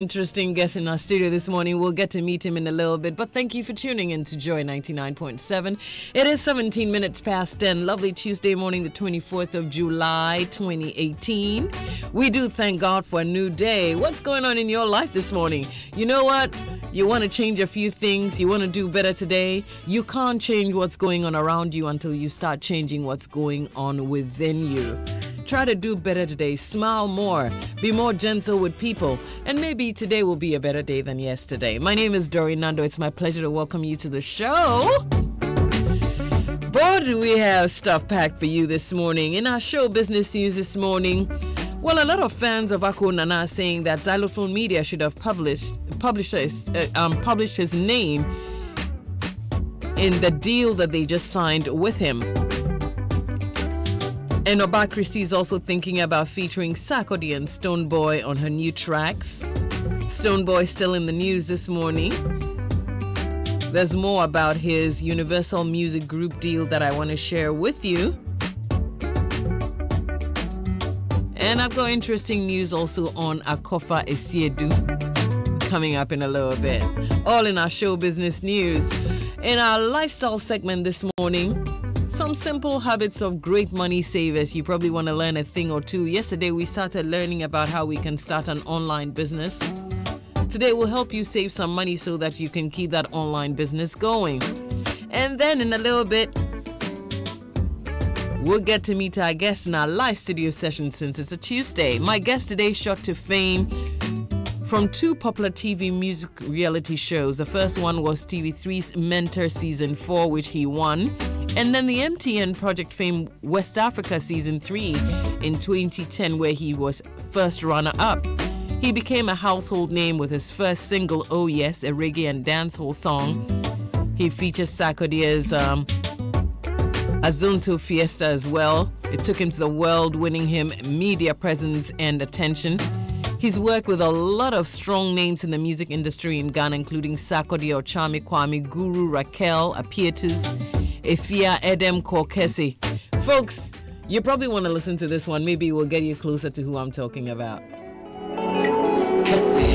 Interesting guest in our studio this morning. We'll get to meet him in a little bit, but thank you for tuning in to Joy 99.7. It is 17 minutes past 10. Lovely Tuesday morning, the 24th of July, 2018. We do thank God for a new day. What's going on in your life this morning? You know what? You want to change a few things. You want to do better today. You can't change what's going on around you until you start changing what's going on within you. Try to do better today. Smile more. Be more gentle with people. And maybe today will be a better day than yesterday. My name is Dory Nando. It's my pleasure to welcome you to the show. Boy, do we have stuff packed for you this morning. In our show business news this morning, well, a lot of fans of Ako Nana are saying that Xylophone Media should have published his name in the deal that they just signed with him. And Oba Christie is also thinking about featuring Sarkodie and Stonebwoy on her new tracks. Stonebwoy still in the news this morning. There's more about his Universal Music Group deal that I want to share with you. And I've got interesting news also on Akofa Esiedu coming up in a little bit. All in our show business news. In our lifestyle segment this morning, some simple habits of great money savers. You probably want to learn a thing or two. Yesterday, we started learning about how we can start an online business. Today, we'll help you save some money so that you can keep that online business going. And then in a little bit, we'll get to meet our guest in our live studio session since it's a Tuesday. My guest today shot to fame from two popular TV music reality shows. The first one was TV3's Mentor Season 4, which he won. And then the MTN Project Fame West Africa Season 3 in 2010, where he was first runner-up. He became a household name with his first single, Oh Yes, a reggae and dancehall song. He features Sarkodie's Azonto Fiesta as well. It took him to the world, winning him media presence and attention. He's worked with a lot of strong names in the music industry in Ghana, including Sarkodie, Ochami Kwame, Guru, Raquel, Apietus, Efia, Edem, Kesse. Folks, you probably want to listen to this one. Maybe it will get you closer to who I'm talking about. Kesse.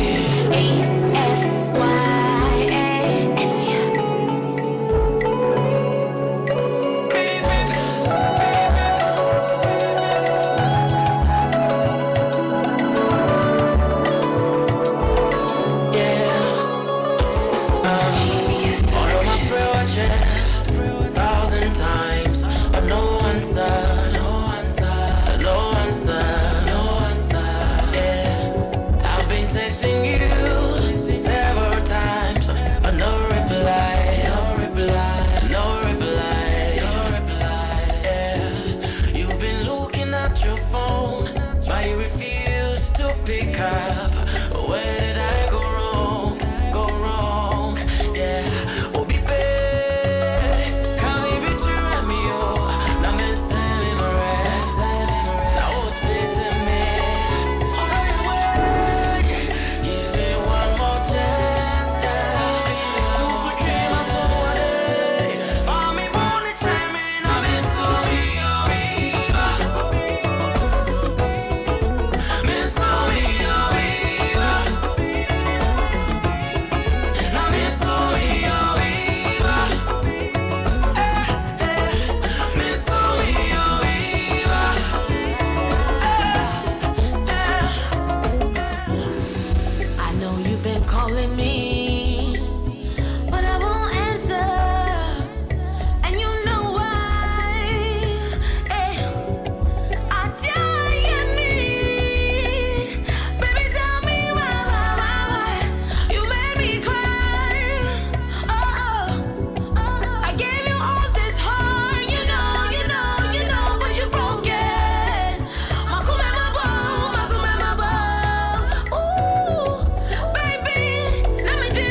Let me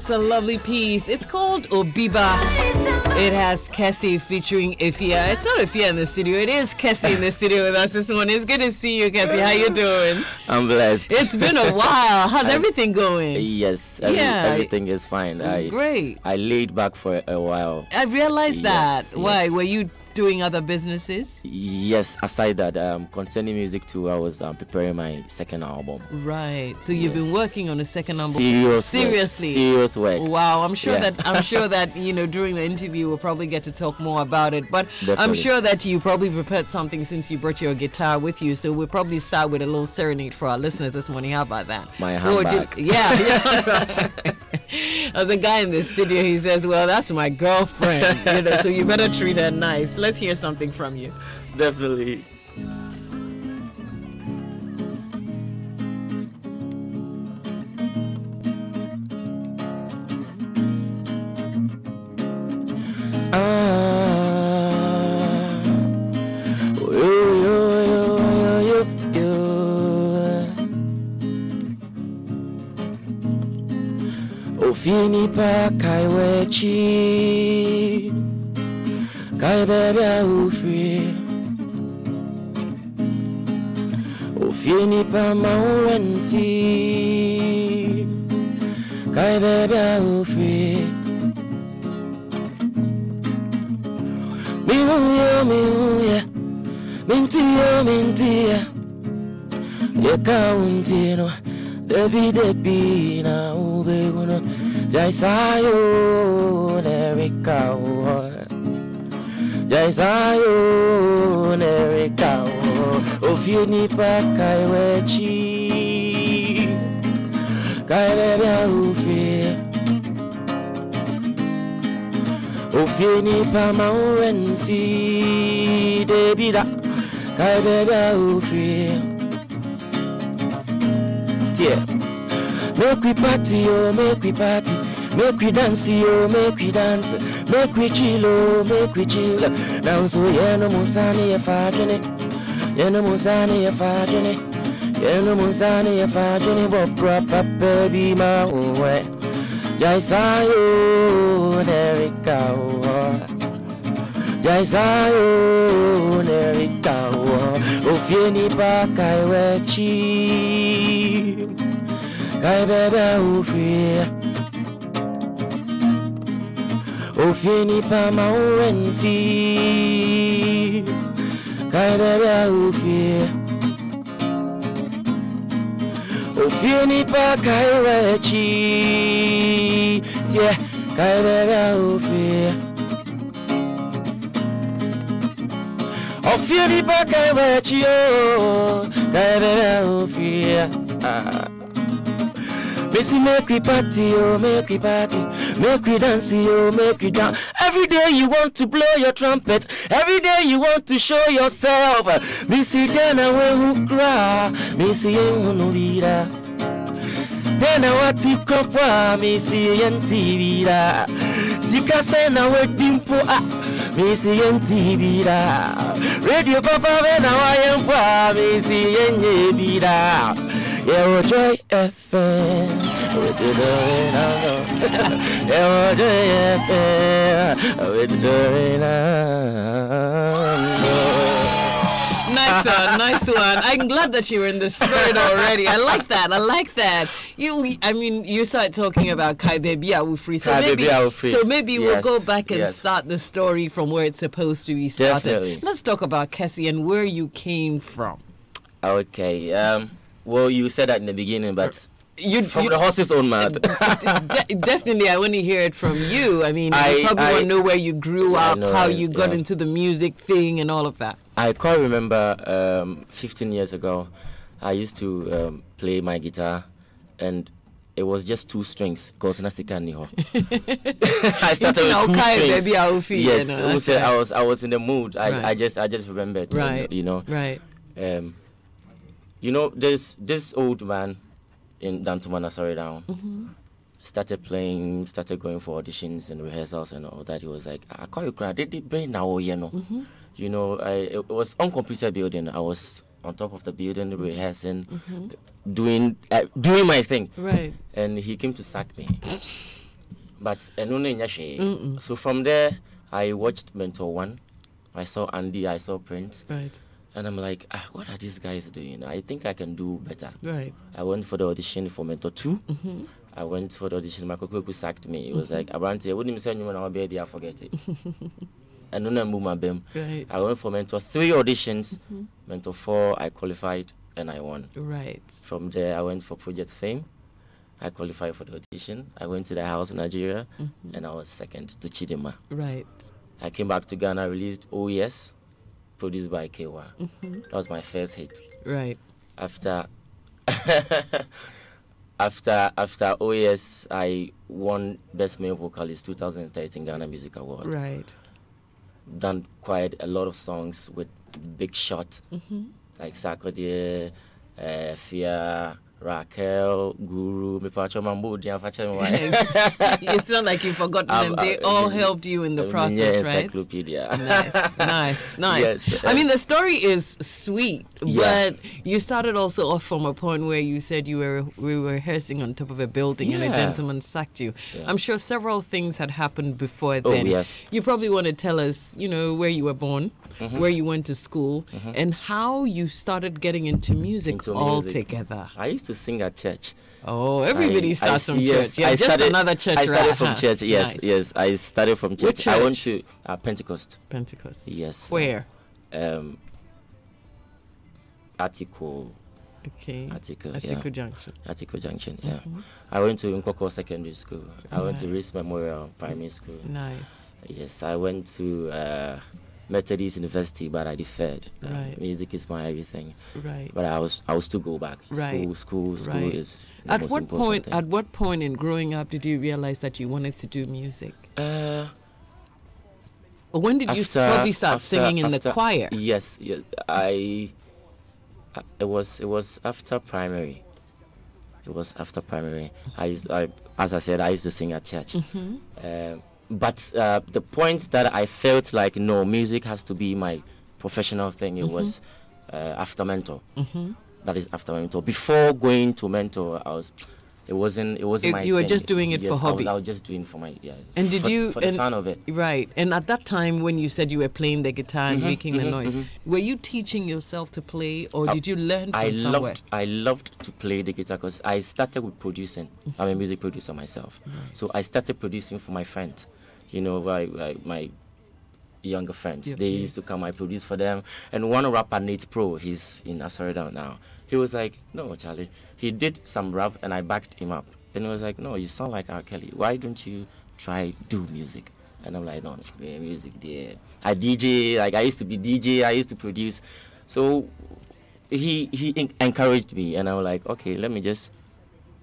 That's a lovely piece. It's called Obiba. It has Kesse featuring Ifia. It's not Ifia in the studio. It is Kesse in the studio with us this morning. It's good to see you, Kesse. How you doing? I'm blessed. It's been a while. How's everything going? Yes, everything is fine. Great. I laid back for a while. I realized that. Yes. Why? Were you doing other businesses? Yes, aside that, concerning music too, I was preparing my second album. Right. So you've been working on a second album. Seriously. Serious work. Wow. I'm sure that during the interview we'll probably get to talk more about it. But Definitely. I'm sure that you probably prepared something since you brought your guitar with you. So we'll probably start with a little serenade for our listeners this morning. How about that? My handbag. Yeah. As a guy in the studio, he says, "Well, that's my girlfriend, so you better treat her nice." Let's hear something from you. Definitely. Ofini pa kaiwechi kai bebe ufri ofini pa mauenfi kai bebe ufri miuye mintia ye kauntino debi na ubeguno Jaisayo nerikao Jaisayo nerikao Ofini pa kaiwechi Kaibebia ufi Ofini pa mauenfi Debida Kaibebia ufi Yeah. Make we party, oh, make we party. Make we dance, oh, make we dance. Make we chill, oh, make we chill. Now so no musani ya fajene. No musani ya fajene. No musani ya fajene. But proper baby my way. Jaisayo nerikao. Jaisayo nerikao. Ofieni pa kaiwechi. Kai bebe ufri Ofini pa mauenfi Kai bebe ufri Ofini pa kaiwechi Yeah, kai bebe ufri Ofini pa kaiwechi Oh, kai bebe ufri Missy, make we party, oh, make we party. Make we dance, oh, make we dance. Every day you want to blow your trumpet. Every day you want to show yourself. Missy, then I will cry. Missy, you no vida. Then I want to come, Missy, and TV. Sika sena we dimpo, Missy, and TV. Radio Papa, when I am for Missy, and vida. Yeah, Joy FM. With the yeah, Joy FM. With the Nice one. I'm glad that you were in the spirit already. I like that. You started talking about Kai Baby Awufri. So maybe we'll go back and start the story from where it's supposed to be started. Definitely. Let's talk about Kesse and where you came from. Okay. Well, you said that in the beginning, but from the horse's own mouth. Definitely, I want to hear it from you. I mean, you probably want to know where you grew up, how you got into the music thing, and all of that. I quite remember 15 years ago, I used to play my guitar, and it was just 2 strings. I started with 2 strings. Yes, I was in the mood. I just remembered. Right. Right. There's this old man in Dantumana, down. Started playing, started going for auditions and rehearsals and all that. He was like, I call you cry. They did brain now, it was uncompleted building. I was on top of the building, rehearsing, doing my thing. Right. And he came to sack me. But so from there, I watched Mentor 1. I saw Andy, I saw Prince. Right. And I'm like, what are these guys doing? I think I can do better. Right. I went for the audition for Mentor 2. I went for the audition. My Koku sacked me. It was like, Abranti, I wouldn't even say anyone, I'll be there, forget it. And then I moved my BEM. Right. I went for Mentor 3 auditions. Mentor 4, I qualified and I won. Right. From there, I went for Project Fame. I qualified for the audition. I went to the house in Nigeria and I was second to Chidima. Right. I came back to Ghana, released OES, produced by KY. That was my first hit. Right. After after OES, I won Best Male Vocalist 2013 Ghana Music Award. Right. Done quite a lot of songs with Big Shot, like Sakode, Fia, Raquel, Guru, It's not like you've forgotten them. They all helped you in the process, right? Encyclopedia. Nice. Yes, I mean, the story is sweet, but you started also off from a point where you said we were rehearsing on top of a building and a gentleman sacked you. I'm sure several things had happened before then. Yes. You probably want to tell us, where you were born, where you went to school, and how you started getting into music altogether. I used to sing at church. Oh, everybody starts from church. Yeah, another church. I started from church. Yes, nice. Yes. I started from church. Which church? I went to Pentecost. Pentecost. Yes. Where? Atiko. Okay. Atiko Junction. Atiko Junction. Yeah. I went to Nkoko Secondary School. I went to Reese Memorial Primary School. Nice. Yes, I went to Methodist University, but I deferred. Right. Music is my everything. Right. But I will still go back. Right. School right. is the at most what important point? thing. At what point in growing up did you realize that you wanted to do music? Uh, Or when did you probably start singing in the choir? Yes. It was after primary. It was after primary. As I said, I used to sing at church. But the point that I felt like, no, music has to be my professional thing, it was after Mentor. That is after Mentor. Before going to Mentor, it wasn't my You were thing. just doing it for hobby. I was just doing for my, And did you... For the fun of it. Right. And at that time, when you said you were playing the guitar and making the noise, were you teaching yourself to play, or did you learn from somewhere? I loved to play the guitar because I started with producing. I'm a music producer myself. Right. So I started producing for my friends. My younger friends. They used to come, I produced for them. And one rapper, Nate Pro, he's in Asoreda now. He was like, no, Charlie. He did some rap and I backed him up. And he was like, no, you sound like R. Kelly. Why don't you try do music? And I'm like, no, music, yeah. I DJ, like I used to be DJ, I used to produce. So he encouraged me and I was like, okay, let me just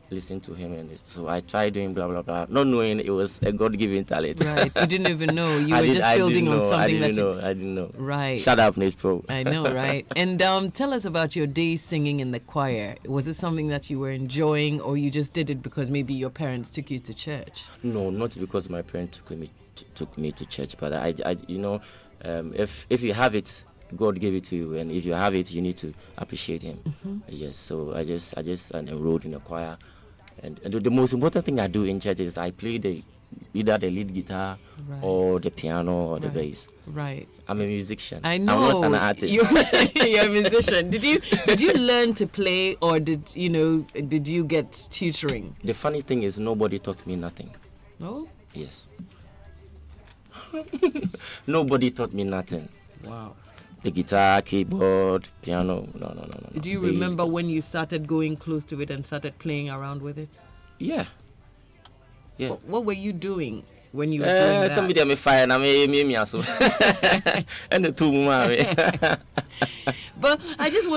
listen to him. And so I tried doing blah, blah, blah, not knowing it was a God-given talent. Right, you didn't even know. You were just building on something I didn't know. Right. Shut up, Nate Pro. I know, right? And tell us about your days singing in the choir. Was it something that you were enjoying, or you just did it because maybe your parents took you to church? No, not because my parents took me to church, but if you have it, God gave it to you, and if you have it, you need to appreciate Him. Yes, so I just enrolled in a choir. And the most important thing I do in church is I play either the lead guitar or the piano or the bass. Right. I'm a musician. I know. I'm not an artist. You're a musician. Did you learn to play, or did you get tutoring? The funny thing is nobody taught me nothing. No? Yes. Nobody taught me nothing. Wow. The guitar, keyboard, piano, no. Do you remember when you started going close to it and started playing around with it? Yeah. What were you doing when you were doing that? Somebody me fire na me so. And the two But I just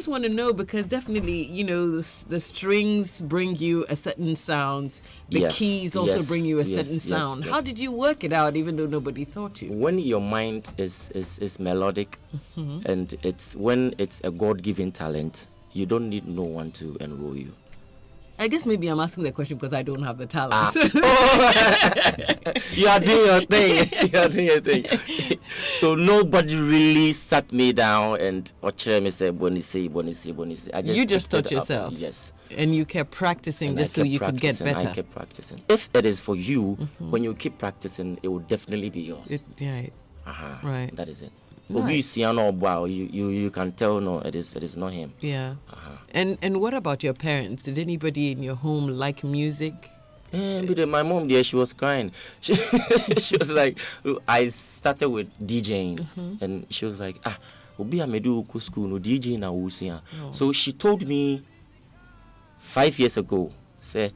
want to know, because definitely, the strings bring you a certain sound. The keys also bring you a certain sound. How did you work it out, even though nobody taught you? When your mind is melodic, and when it's a God-given talent, you don't need no one to enroll you. I guess maybe I'm asking the question because I don't have the talent. You are doing your thing. So nobody really sat me down and me say, Bonisi. You just taught yourself. Yes. And you kept practicing just so you could get better. I kept practicing. If it is for you, when you keep practicing, it will definitely be yours. Right. That is it. Nice. You can tell no, it is not him. Yeah. And what about your parents? Did anybody in your home like music? But my mom there, she was crying. She was like, I started with DJing, and she was like, Obi amedu ku school no DJ na wusia. So she told me 5 years ago, say,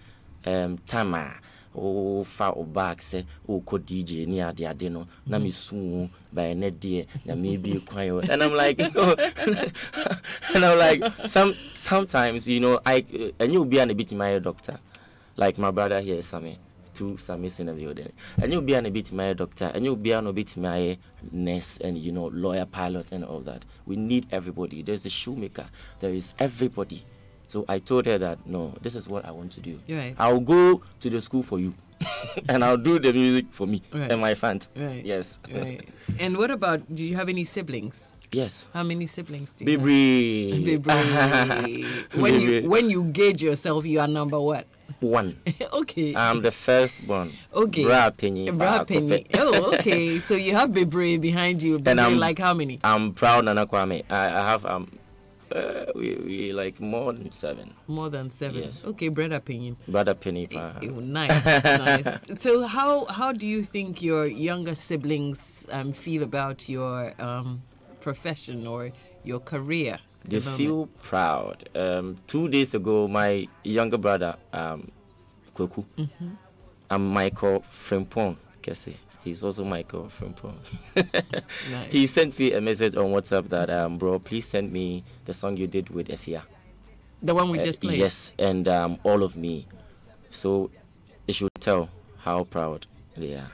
Tama, fa back, say, ko DJ ni ade no, na mi su by net dear, na maybe kwayo. And I'm like, sometimes, you know, and you'll be a bit my doctor. Like my brother here, Sammy, two Sammys in the building. And you'll be a bit my doctor, and you'll be a bit my nurse, and you know, lawyer, pilot, and all that. We need everybody. There's a shoemaker. There is everybody. So I told her that no, this is what I want to do. Right. I'll go to the school for you, and I'll do the music for me and my fans. Right. Yes. Right. And what about? Do you have any siblings? Yes. How many siblings do you have? When you gauge yourself, you are number what? 1. Okay. I'm the first one. Okay. Bra Penny. Oh, okay. So you have Bebre behind you. Bebre, like how many? I'm proud, Nana Kwame. I have we like more than 7. More than 7. Yes. Okay, Brother Penny. Brother Penny. Nice, nice. So how do you think your younger siblings feel about your profession or your career? They feel proud. 2 days ago, my younger brother, Kweku, and Michael Frimpong, Kesse. He's also Michael Frimpong. Nice. He sent me a message on WhatsApp that, bro, please send me the song you did with Efia. The one we just played? Yes, and all of me. So it should tell how proud they are.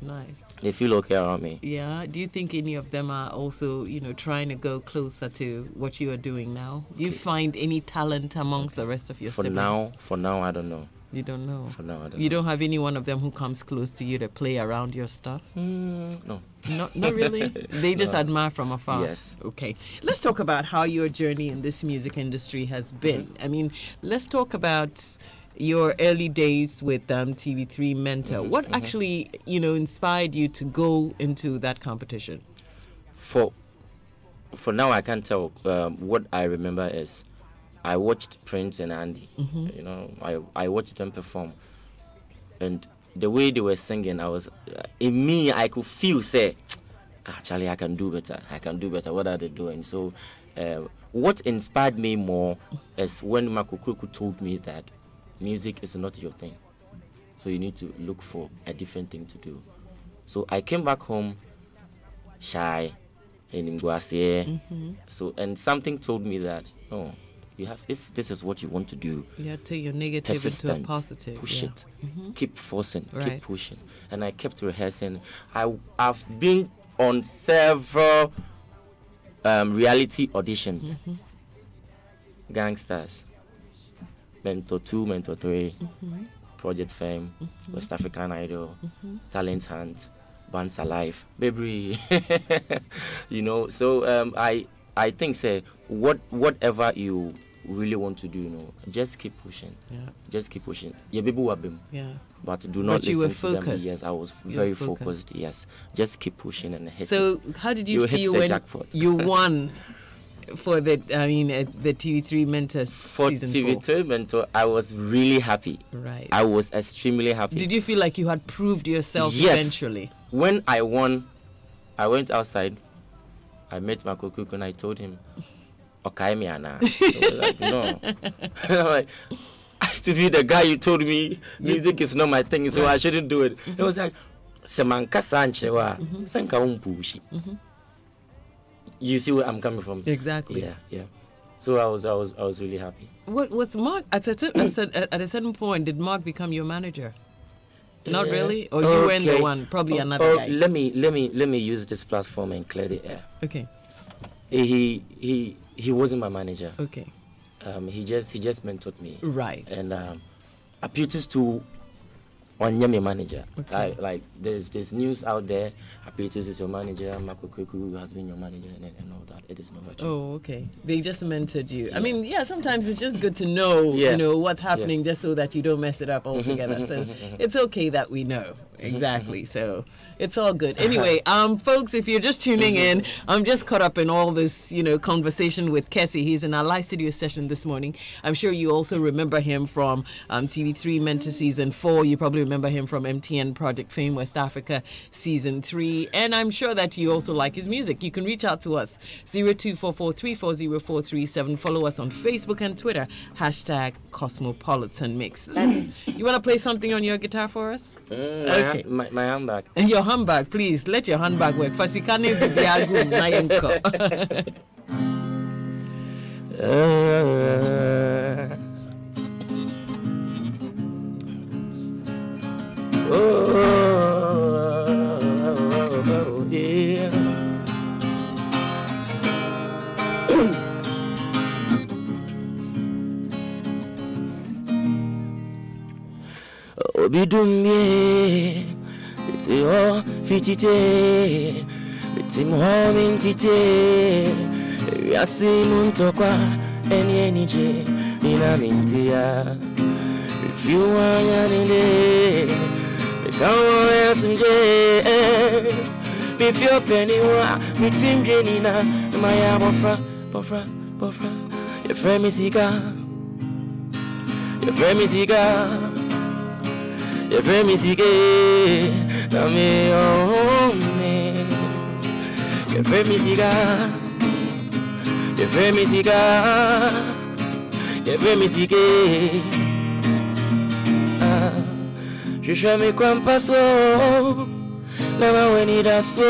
Nice. They feel okay around me. Yeah. Do you think any of them are also, you know, trying to go closer to what you are doing now? Do you find any talent amongst the rest of your siblings? For now, I don't know. You don't know? For now, I don't know. You don't have any one of them who comes close to you to play around your stuff? No. Not really? They just admire from afar? Yes. Okay. Let's talk about how your journey in this music industry has been. I mean, let's talk about your early days with TV3 Mentor. What actually, you know, inspired you to go into that competition? For now, I can't tell. What I remember is I watched Prince and Andy. You know, I watched them perform, and the way they were singing, I was in me. I could feel say, Charlie, I can do better. I can do better. What are they doing? So, what inspired me more is when Makukuku told me that music is not your thing, so you need to look for a different thing to do. So I came back home shy and so, and something told me that you have, if this is what you want to do, you have to take your negative into a positive. Push it. Keep forcing, keep pushing. And I kept rehearsing. I've been on several reality auditions. Gangsters, Mentor 2, Mentor 3, Project Fame, West African Idol, Talent Hunt, Bands Alive, baby. You know, so I think say whatever you really want to do, you know, just keep pushing. Yeah. Just keep pushing. Yeah, baby wabim. Yeah. But do not listen you were to focused. them. Yes, I was very focused. Yes. Just keep pushing and hit it. So how did you feel when you won for the TV3 Mentor season 4? For TV3 Mentor, I was really happy. Right. I was extremely happy. Did you feel like you had proved yourself eventually? When I won, I went outside. I met Makukuku and I told him, okay, Miana. Like, no. I'm like, I used to be the guy you told me music is not my thing, so I shouldn't do it. It was like, Semanka Sanchewa, Sanka Umpushi. You see where I'm coming from? Exactly. Yeah. So I was really happy. What was Mark at a certain point? Did Mark become your manager? Not really, or you weren't the one? Probably another guy. Let me use this platform and clear the air. Okay. He wasn't my manager. Okay. He just mentored me. Right. And appeared to on your manager. Okay. Like there's news out there. Apetus is your manager. Marco Kweku has been your manager, and all that. It is not true. Oh, okay. They just mentored you. Yeah. I mean, yeah. Sometimes it's just good to know, you know, what's happening, just so that you don't mess it up altogether. So it's okay that we know exactly. So it's all good. Anyway, folks, if you're just tuning in, I'm just caught up in all this, you know, conversation with Kesse. He's in our live studio session this morning. I'm sure you also remember him from TV3 Mentor Season 4. You probably remember him from MTN Project Fame West Africa Season 3. And I'm sure that you also like his music. You can reach out to us, 0244340437. Follow us on Facebook and Twitter, #Cosmopolitan Mix. You want to play something on your guitar for us? Okay. My handbag. And your handbag, please. Let your handbag work. Fasikane bibiagu na yenko. Yeah. Obidumye, ite o fitite, ite mohamin tite, yasi muntokwa eni je ina mintia. If you want ninde, come yasinje. If you're penny wa, me team jenina, my bofra, your friend is Your friend is Your friend is Your friend is Your friend is Your friend is je suis mes compasso, never when it has so.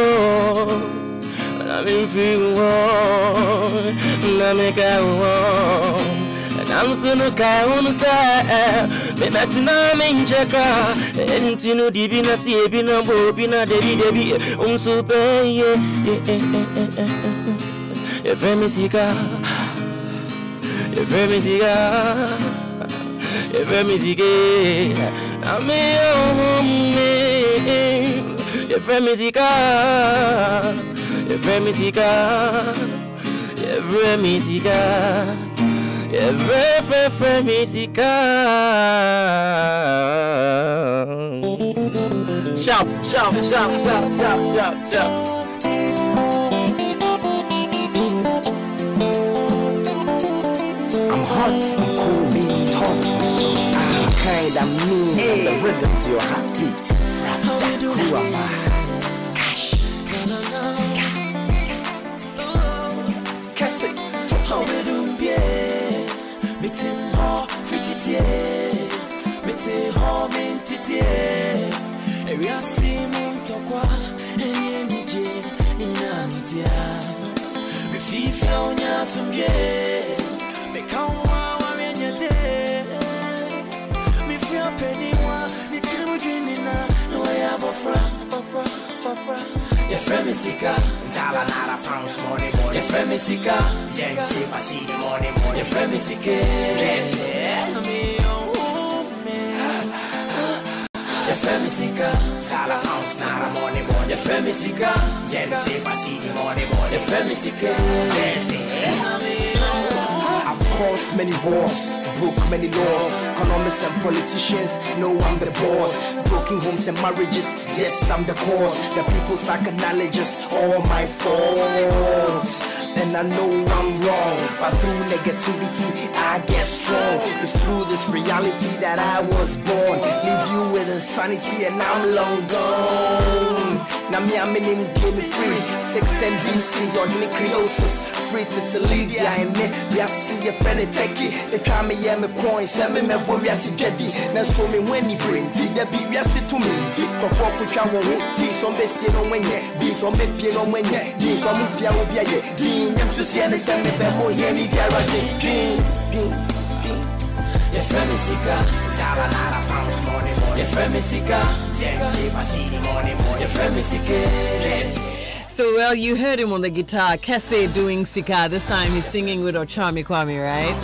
I'm in free war, I'm a guy. I'm so no guy on the side. Me not na me jaka. Entino divina si bina bobina debi. So pay. Your friend is Your friend is Your friend is I'm your friend is Your friend is Your friend is Your friend is Shout. I'm hot, I'm cool, tough, I'm soft, I'm kind, I'm mean, the rhythm to your heartbeat. Who am I? Kesse, how we do, yeah. Meeting her, fitty, meeting her, mentity. Area seeming to qua, and DJ, in Namitia. If you found some, yeah. Me come on in your day. Me feel penny one. Me tell me dreaming now. No way I'm buffer. Your friend is Sika. Zala nara pounds money. Your friend is Sika. Then see if I see the money. Your friend is Sika. Get it? Me oh man. Your friend is Sika. Zala pounds nara money. Your friend is Sika. Then see if I see the money. Your friend is Sika. Get it? Caused many wars, broke many laws. Economists and politicians know I'm the boss. Broken homes and marriages, yes, I'm the cause. The people start acknowledge us, all my fault. And I know I'm wrong, but through negativity I get strong. It's through this reality that I was born. Leave you with insanity and I'm long gone. Now me I'm in game free. 610 BC or Nicriosis. Free to Lydia and me. We are see a friend take it. They try me yeah me coin. Send me my boy we are see jetty. Now show me when he bring tea. There be we are see to me. For which I won't tea. Some be see no when yeah. Be some be pay no when yeah. Be some be pay no yeah. Dean them to see and send me back more yeah me garage. Your friend is Sika. Zara nara sounds money. Your friend is Sika. Then see if I see the money. Your friend is Sika. So, well, you heard him on the guitar, Kesse doing Sika. This time he's singing with Ochami Kwame, right?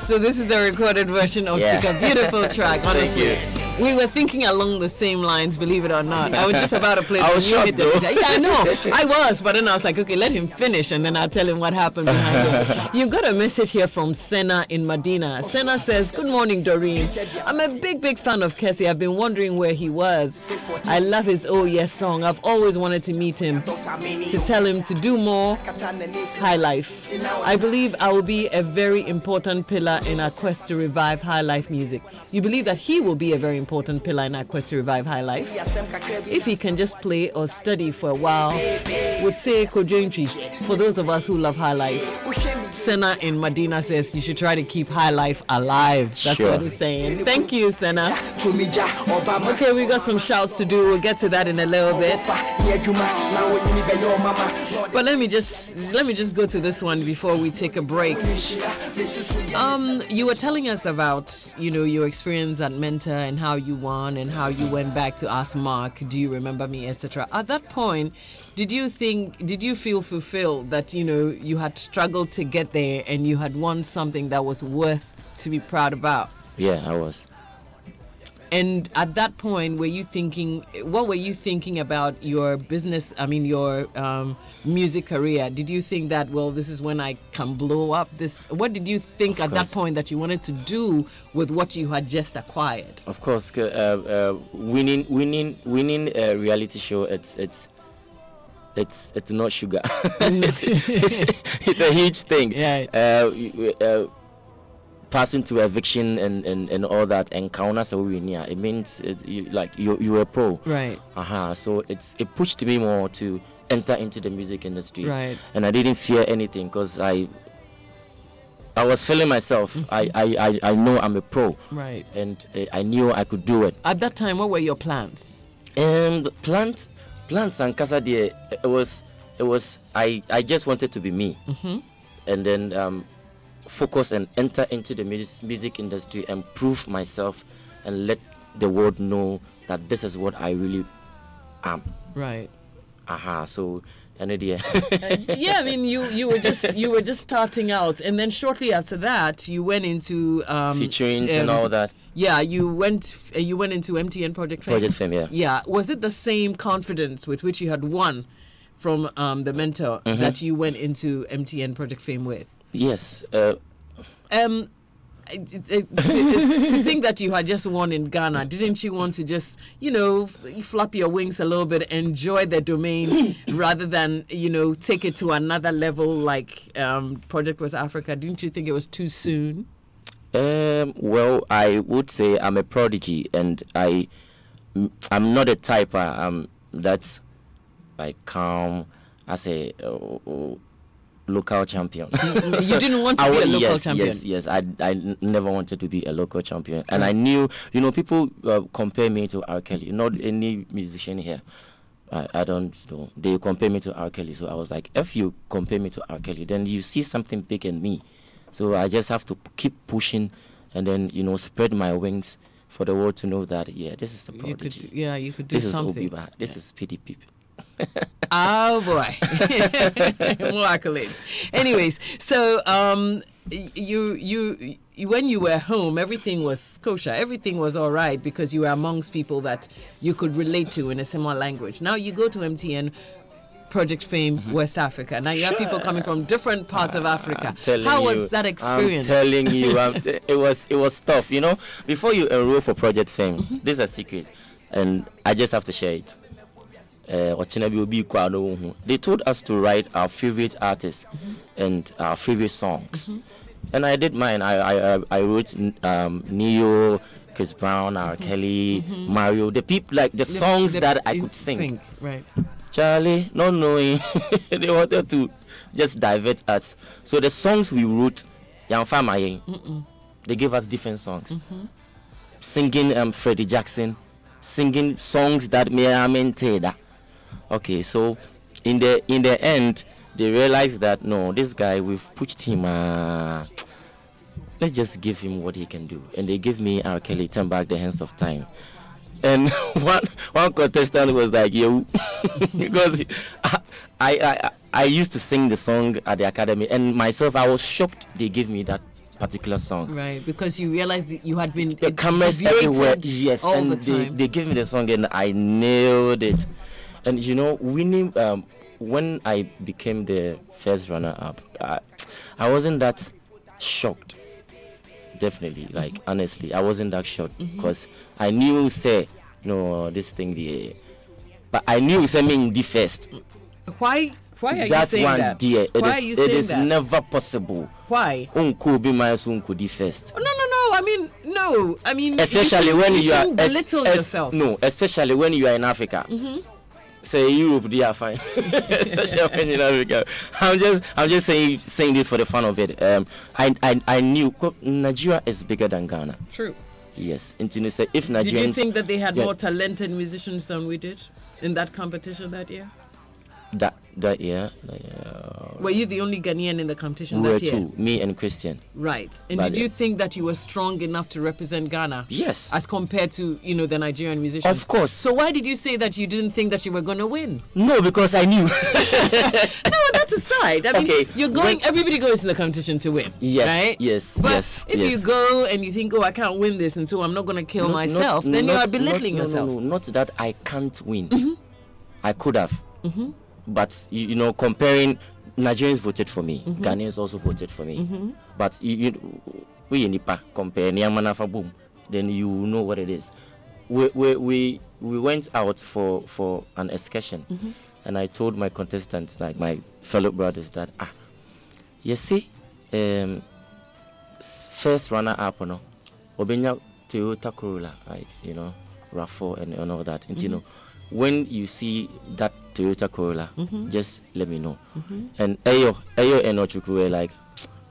So this is the recorded version of Sika. Beautiful track, honestly. We were thinking along the same lines, believe it or not. I was just about to play I was shocked, though. Yeah, I know. I was, but then I was like, okay, let him finish, and then I'll tell him what happened behind it. You've got a message here from Senna in Medina. Senna says, good morning, Doreen. I'm a big fan of Kesse. I've been wondering where he was. I love his Oh Yes song. I've always wanted to meet him, to tell him to do more high life. I believe I will be a very important pillar in our quest to revive high life music. You believe that he will be a very important pillar in our quest to revive high life? If he can just play or study for a while, would say Kojointri, for those of us who love high life. Senna in Medina says you should try to keep high life alive. That's what he's saying. Thank you, Senna. Okay, we got some shouts to do. We'll get to that in a little bit. But let me just go to this one before we take a break. You were telling us about, your experience at Mentor and how you won and how you went back to ask Mark, do you remember me, etc. At that point, did you feel fulfilled that, you had struggled to get there and you had won something that was worth to be proud about? Yeah, I was. And at that point, what were you thinking about your business, your music career? Did you think that, well, this is when I can blow up this? What did you think at that point that you wanted to do with what you had just acquired? Of course, winning a reality show, it's not sugar. it's a huge thing. Yeah. Passing to eviction and all that encounters it means you're a pro. Right. So it pushed me more to enter into the music industry. Right. And I didn't fear anything because I was feeling myself. Mm-hmm. I know I'm a pro. Right. And I knew I could do it. At that time, what were your plans? Plans and Casa it was I just wanted to be me. Mm-hmm. And then focus and enter into the music industry and prove myself and let the world know that this is what I really am. Right. So yeah, I mean you were just starting out, and then shortly after that you went into featurings and all that. Yeah, you went into MTN Project Fame. Project Fame, yeah. Yeah, was it the same confidence with which you had won from the Mentor that you went into MTN Project Fame with? Yes. To think that you had just won in Ghana, didn't you want to just, flap your wings a little bit, enjoy the domain rather than, take it to another level like Project West Africa? Didn't you think it was too soon? Well, I would say I'm a prodigy, and I'm not a type that's like calm as a local champion. You didn't want to be a local champion? Yes. I never wanted to be a local champion. And I knew, people compare me to R. Kelly. Not any musician here. I don't know. They compare me to R. Kelly. So I was like, if you compare me to R. Kelly, then you see something big in me. So I just have to keep pushing and then, spread my wings for the world to know that, this is the prodigy. You could do something. This is Obiba. This is PDP. Oh boy. More accolades. Anyways, so you when you were home, everything was kosher, everything was all right because you were amongst people that you could relate to in a similar language. Now you go to MTN Project Fame West Africa. Now you have people coming from different parts of Africa. How was that experience? I'm telling you, it was tough. Before you enroll for Project Fame, this is a secret, and I just have to share it. They told us to write our favorite artists and our favorite songs, and I did mine. I wrote Neo, Chris Brown, R. Kelly, Mario, the people, like the songs that I could sing. Right. Charlie, not knowing they wanted to just divert us. So the songs we wrote, they gave us different songs. Singing Freddie Jackson, singing songs that may have maintained. Okay, so in the end, they realized that no, this guy, we've pushed him. Let's just give him what he can do, and they gave me R. Kelly, Turn Back the Hands of Time. And one contestant was like, "Yo," because I used to sing the song at the academy, and myself, I was shocked they gave me that particular song. Right, because you realized that you had been the cameras everywhere. Yes, all and the time. they gave me the song and I nailed it. And you know, winning. When I became the first runner-up, I wasn't that shocked. Definitely, like honestly, I wasn't that shocked because I knew say no this thing the, but I knew something the first. Why are you saying that? Dear, Why are you saying it is that? never possible. Why? Unko be my unko the first. No. I mean, especially when you are belittle yourself. No, especially when you are in Africa. Say Europe, they are fine. Especially when in Africa. I'm just saying this for the fun of it. I knew Nigeria is bigger than Ghana. True. Yes. And you say if Nigerians. Did you think that they had more talented musicians than we did in that competition that year? That year. Were you the only Ghanaian in the competition we that were year? two, me and Christian. Right. And did you think that you were strong enough to represent Ghana? Yes. As compared to, the Nigerian musicians? Of course. So why did you say that you didn't think that you were going to win? No, because I knew. No, that's aside. I mean, you're going, everybody goes to the competition to win. Yes. Right? Yes. But if you go and you think, I can't win this, and so I'm not going to kill myself, then you are belittling yourself. No, not that I can't win. I could have. But comparing, Nigerians voted for me. Ghanaians also voted for me. But we nipa compare boom, then you know what it is. We went out for an excursion, and I told my contestants, like my fellow brothers, that you see, first runner up, Obenya Toyota Corolla, like RAV4 and all that, and when you see that Toyota Corolla, just let me know. And Ayo and Ochuku were like,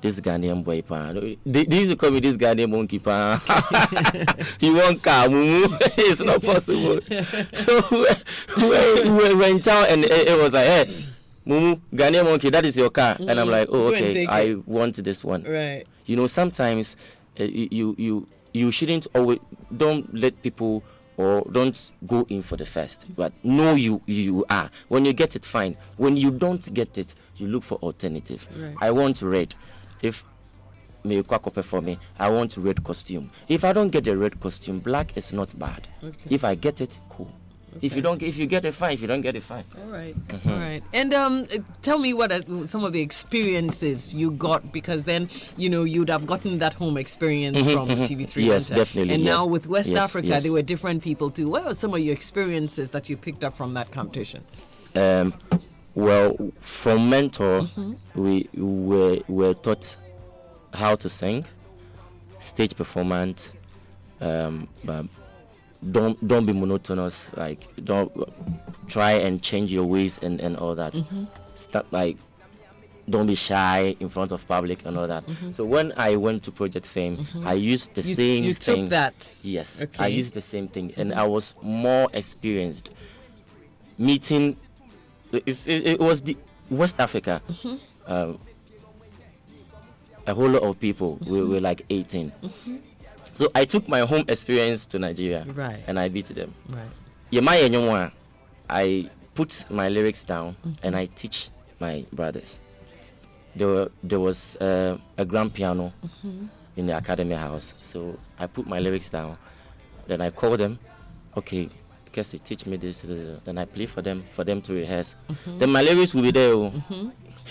this Ghanaian boy, they used to call me this Ghanaian monkey, he won't car, it's not possible. So we went in town and it was like, hey, Mumu, Ghanaian monkey, that is your car. And I'm like, oh, okay, I want this one. Right. Sometimes you shouldn't always, don't let people, or don't go in for the first, but know you are. When you get it, fine. When you don't get it, you look for alternative. Right. I want red. If me for me, I want red costume. If I don't get the red costume, black is not bad. Okay. If I get it, cool. Okay. If you get it, fine. If you don't get it, fine. All right. All right. And tell me what some of the experiences you got, because then you'd have gotten that home experience from TV3. Yes, definitely. And now with West Africa, there were different people too. What were some of your experiences that you picked up from that competition? Well, from mentor, we were taught how to sing, stage performance. Don't be monotonous. Like, don't try and change your ways and all that. Start, like, don't be shy in front of public and all that. So when I went to Project Fame, I used the same thing. You took that? Yes. Okay. I used the same thing, and I was more experienced. Meeting, it was the West Africa. A whole lot of people. We were like 18. So I took my home experience to Nigeria, and I beat them. Right. I put my lyrics down and I teach my brothers. There was a grand piano in the academy house, so I put my lyrics down. Then I call them, okay, Kesse, teach me this. Then I play for them to rehearse. Then my lyrics will be there.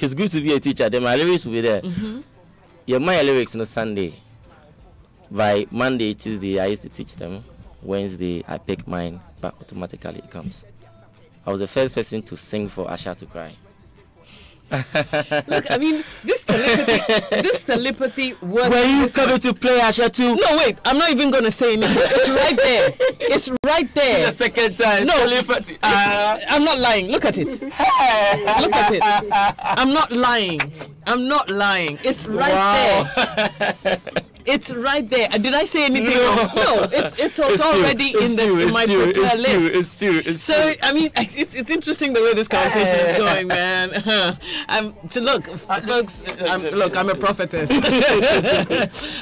It's good to be a teacher. Then my lyrics will be there. My lyrics on Sunday. By Monday, Tuesday, I used to teach them. Wednesday, I pick mine, but automatically it comes. I was the first person to sing for Asha to cry. Look, I mean, this telepathy works. Were you coming to play Asha too? No, wait, I'm not even going to say anything. It's right there. It's right there. The second time. No, telepathy. I'm not lying. Look at it. Look at it. I'm not lying. It's right there. It's right there. Did I say anything wrong? No, it's already in my prepared list. It's true. So, I mean, it's interesting the way this conversation is going, man. Folks, I'm a prophetess.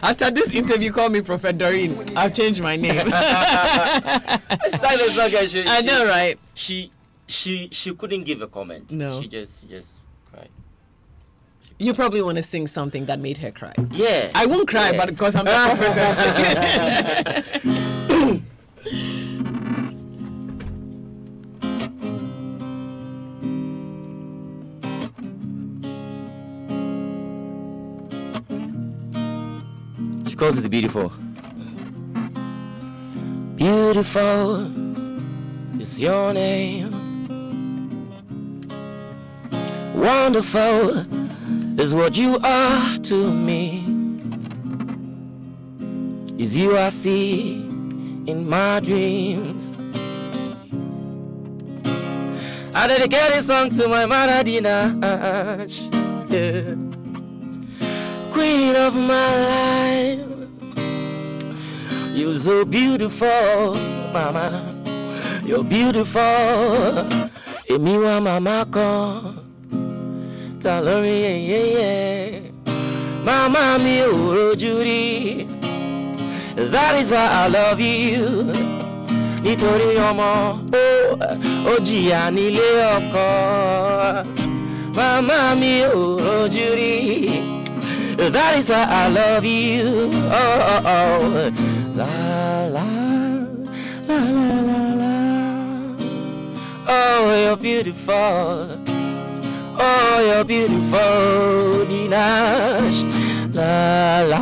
After this interview, call me Prophet Doreen. I've changed my name. I know, right? She couldn't give a comment. No. She just cried. She You probably want to sing something that made her cry. Yeah. I won't cry, but because I'm the prophetess. She calls it beautiful. Beautiful is your name. Wonderful is what you are to me. Is you I see in my dreams. I dedicate a song to my mother, Dina. Yeah. Queen of my life. You're so beautiful, mama. You're beautiful. Emiwa mama ko. Talori, yeah. Mama mi urojuri. That is why I love you. Nitori omo, ojiya nile oko. Mama mi urojuri. That is why I love you. Oh, oh, oh. La la la la la la. Oh, you're beautiful. Oh, you're beautiful, Dinash. La la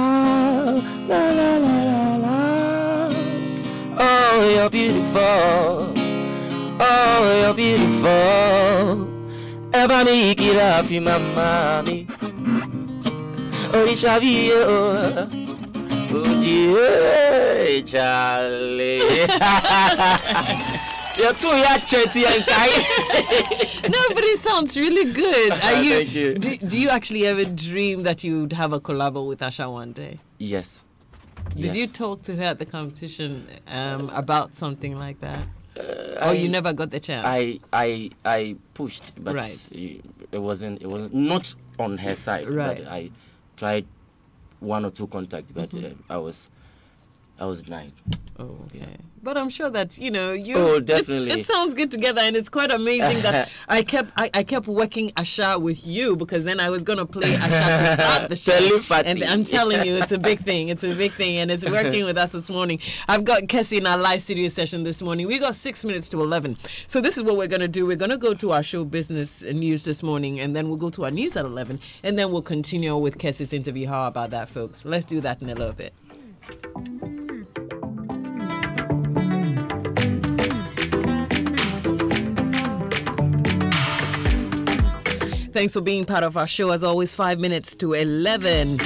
la la la la. Oh, you're beautiful. Oh, you're beautiful. Ebani kirafi mamami. Orishabi oh. Charlie. You're too chatty and kind. No, but it sounds really good. Are you, Thank you. Do you actually ever dream that you'd have a collabo with Asha one day? Yes. Did you talk to her at the competition about something like that? Or you never got the chance? I pushed, but Right. it wasn't not on her side. Right. But I tried one or two contacts, but I was denied. Oh, okay. But I'm sure that, you know, Oh, definitely. it sounds good together, and it's quite amazing that I kept working Asha with you, because then I was going to play Asha to start the show. Telepathy. And I'm telling you, it's a big thing. It's a big thing, and it's working with us this morning. I've got Kesse in our live studio session this morning. We got 6 minutes to 11. So this is what we're going to do. We're going to go to our show business news this morning, and then we'll go to our news at 11, and then we'll continue with Kesse's interview. How about that, folks? Let's do that in a little bit. Thanks for being part of our show. As always, 5 minutes to 11.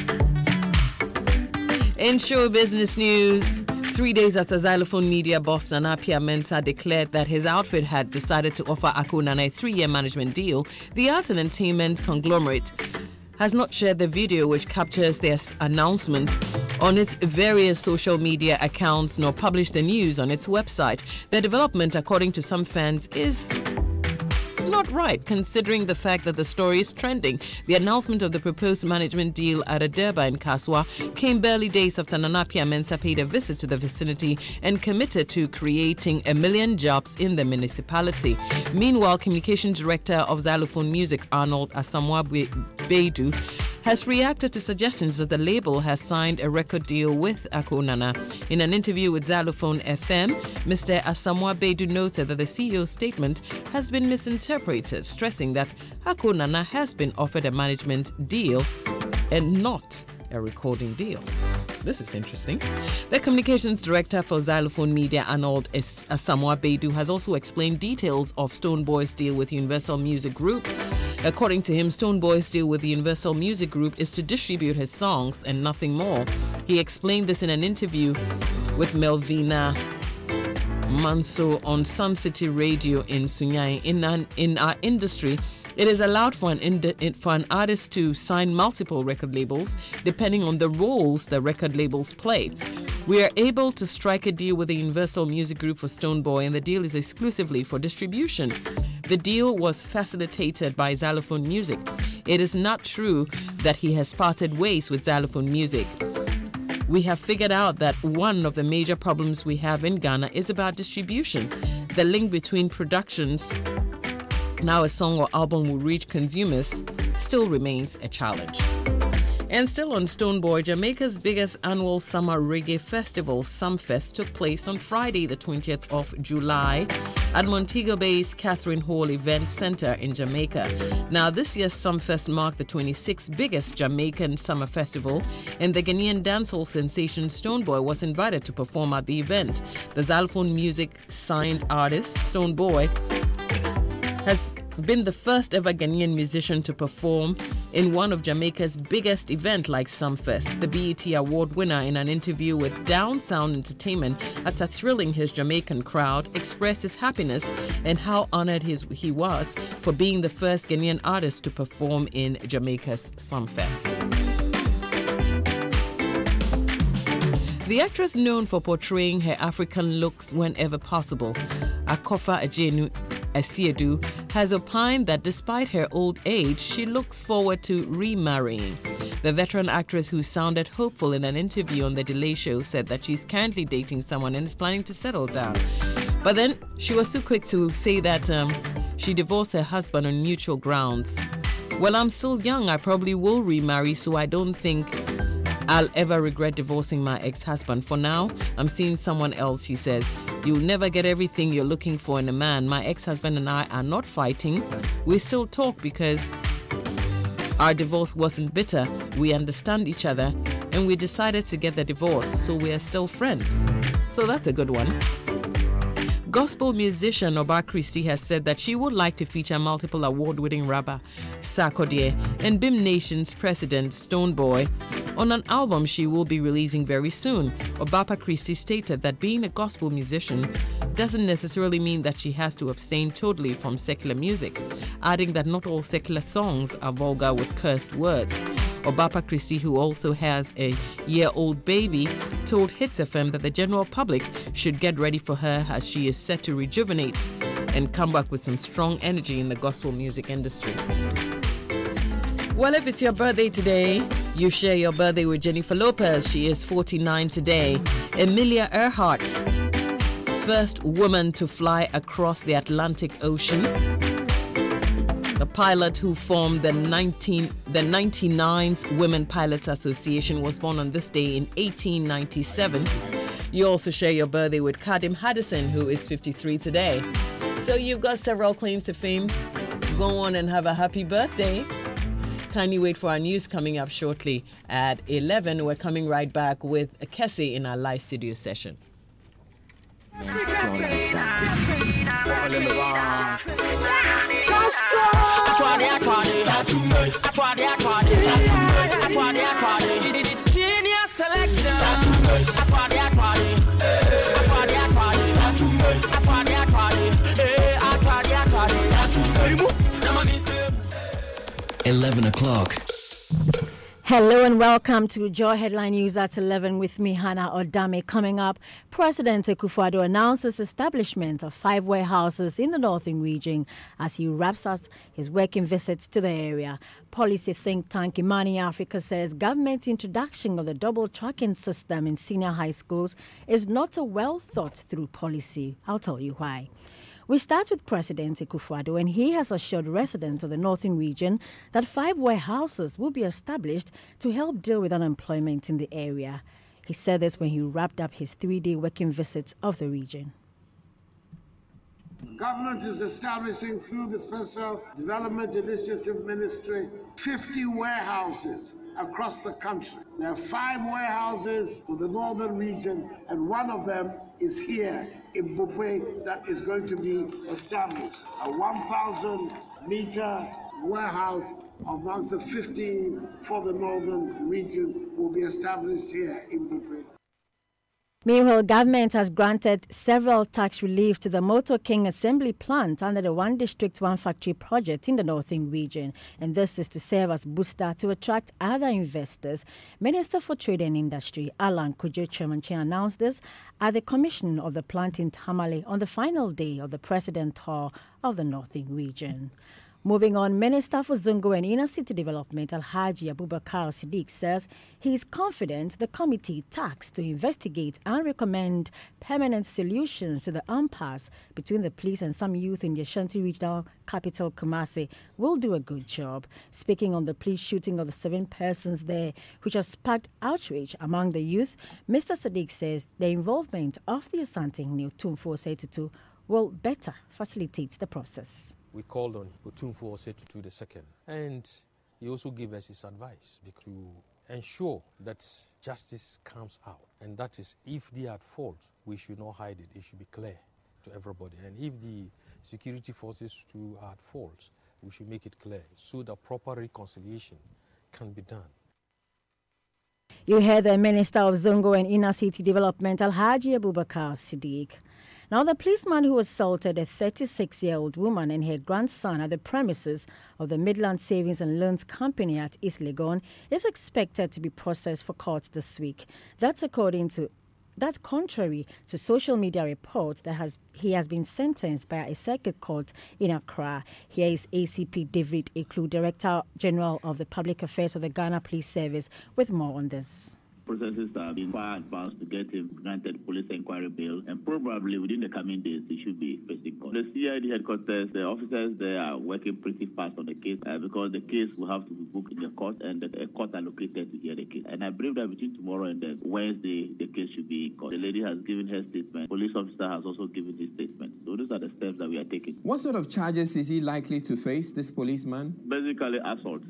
In show business news, 3 days after Xylophone Media boss Nana Mensah declared that his outfit had decided to offer Aku Nana a 3-year management deal, the art and entertainment conglomerate has not shared the video which captures their announcement on its various social media accounts, nor published the news on its website. The development, according to some fans, is not right, considering the fact that the story is trending. The announcement of the proposed management deal at a Durban in Kaswa came barely days after Nana Mensah paid a visit to the vicinity and committed to creating 1 million jobs in the municipality. Meanwhile, Communication Director of Xylophone Music, Arnold Asamoah Beidu, has reacted to suggestions that the label has signed a record deal with Aku Nana. In an interview with Xylophone FM, Mr. Asamoah Beidu noted that the CEO's statement has been misinterpreted, stressing that Aku Nana has been offered a management deal and not a recording deal. This is interesting. The communications director for Xylophone Media, Arnold Asamoah Beidu, has also explained details of Stonebwoy's deal with Universal Music Group. According to him, Stonebwoy's deal with the Universal Music Group is to distribute his songs and nothing more. He explained this in an interview with Melvina Manso on Sun City Radio in Sunyai. In our industry, it is allowed for an artist to sign multiple record labels depending on the roles the record labels play. We are able to strike a deal with the Universal Music Group for Stonebwoy, and the deal is exclusively for distribution. The deal was facilitated by Xylophone Music. It is not true that he has parted ways with Xylophone Music. We have figured out that one of the major problems we have in Ghana is about distribution. The link between productions, now a song or album will reach consumers, still remains a challenge. And still on Stoneboy, Jamaica's biggest annual summer reggae festival, Sumfest, took place on Friday, the 20th of July at Montego Bay's Catherine Hall Event Center in Jamaica. Now, this year's Sumfest marked the 26th biggest Jamaican summer festival, and the Ghanaian dancehall sensation Stoneboy was invited to perform at the event. The Xylophone Music signed artist Stoneboy has been the first ever Ghanaian musician to perform in one of Jamaica's biggest events like Sumfest. The BET Award winner, in an interview with Down Sound Entertainment after thrilling his Jamaican crowd, expressed his happiness and how honored he was for being the first Ghanaian artist to perform in Jamaica's Sumfest. The actress, known for portraying her African looks whenever possible, Akofa Asiedu, has opined that despite her old age, she looks forward to remarrying. The veteran actress, who sounded hopeful in an interview on The Delay Show, said that she's currently dating someone and is planning to settle down. But then she was so quick to say that she divorced her husband on mutual grounds. Well, I'm still young. I probably will remarry, so I don't think I'll ever regret divorcing my ex-husband. For now, I'm seeing someone else, she says. You'll never get everything you're looking for in a man. My ex-husband and I are not fighting. We still talk because our divorce wasn't bitter. We understand each other and we decided to get the divorce, so we are still friends. So that's a good one. Gospel musician Oba Christie has said that she would like to feature multiple award-winning rapper Sarkodie and BIM Nation's president Stoneboy on an album she will be releasing very soon. Obapa Christie stated that being a gospel musician doesn't necessarily mean that she has to abstain totally from secular music, adding that not all secular songs are vulgar with cursed words. Obapa Christie, who also has a year-old baby, told Hits FM that the general public should get ready for her as she is set to rejuvenate and come back with some strong energy in the gospel music industry. Well, if it's your birthday today, you share your birthday with Jennifer Lopez. She is 49 today. Amelia Earhart, first woman to fly across the Atlantic Ocean. The pilot who formed the 99th Women Pilots Association was born on this day in 1897. You also share your birthday with Kadim Haddison, who is 53 today. So you've got several claims to fame. Go on and have a happy birthday. Kindly wait for our news coming up shortly at 11. We're coming right back with Kesse in our live studio session. $11. Hello and welcome to Joy Headline News at 11 with me, Hannah Odame. Coming up, President Akufo-Addo announces establishment of 5 warehouses in the northern region as he wraps up his working visits to the area. Policy think tank Imani Africa says government introduction of the double tracking system in senior high schools is not a well thought through policy. I'll tell you why. We start with President Akufo-Addo, and he has assured residents of the northern region that 5 warehouses will be established to help deal with unemployment in the area. He said this when he wrapped up his 3-day working visits of the region. Government is establishing through the Special Development Initiative Ministry 50 warehouses across the country. There are 5 warehouses for the northern region, and one of them is here in Bupwe that is going to be established. A 1,000-meter warehouse amongst the 15 for the northern region will be established here in Bupwe. Meanwhile, government has granted several tax relief to the Motor King assembly plant under the One District, One Factory project in the northern region. And this is to serve as booster to attract other investors. Minister for Trade and Industry, Alan Kojo Chemanche, announced this at the commission of the plant in Tamale on the final day of the president tour of the northern region. Moving on, Minister for Zongo and Inner City Development Alhaji Abubakar Siddiq says he is confident the committee tasked to investigate and recommend permanent solutions to the impasse between the police and some youth in the Ashanti regional capital Kumasi will do a good job. Speaking on the police shooting of the 7 persons there, which has sparked outrage among the youth, Mr. Siddiq says the involvement of the Asante New Tumfo Setutu will better facilitate the process. We called on Otumfuo Setutu II, and he also gave us his advice to ensure that justice comes out, and that is, if they are at fault, we should not hide it. It should be clear to everybody. And if the security forces too are at fault, we should make it clear so that proper reconciliation can be done. You heard the Minister of Zongo and Inner City Development, Alhaji Abubakar Siddiq. Now, the policeman who assaulted a 36-year-old woman and her grandson at the premises of the Midland Savings and Loans Company at East Legon is expected to be processed for court this week. That's contrary to social media reports that he has been sentenced by a circuit court in Accra. Here is ACP David Eklu, Director General of the Public Affairs of the Ghana Police Service, with more on this. Processes are being far advanced to get him granted police inquiry bail, and probably within the coming days he should be facing court. The CID headquarters, the officers there are working pretty fast on the case because the case will have to be booked in the court, and the court allocated to hear the case. And I believe that between tomorrow and then Wednesday, the case should be in court. The lady has given her statement. Police officer has also given his statement. So those are the steps that we are taking. What sort of charges is he likely to face, this policeman? Basically, assault.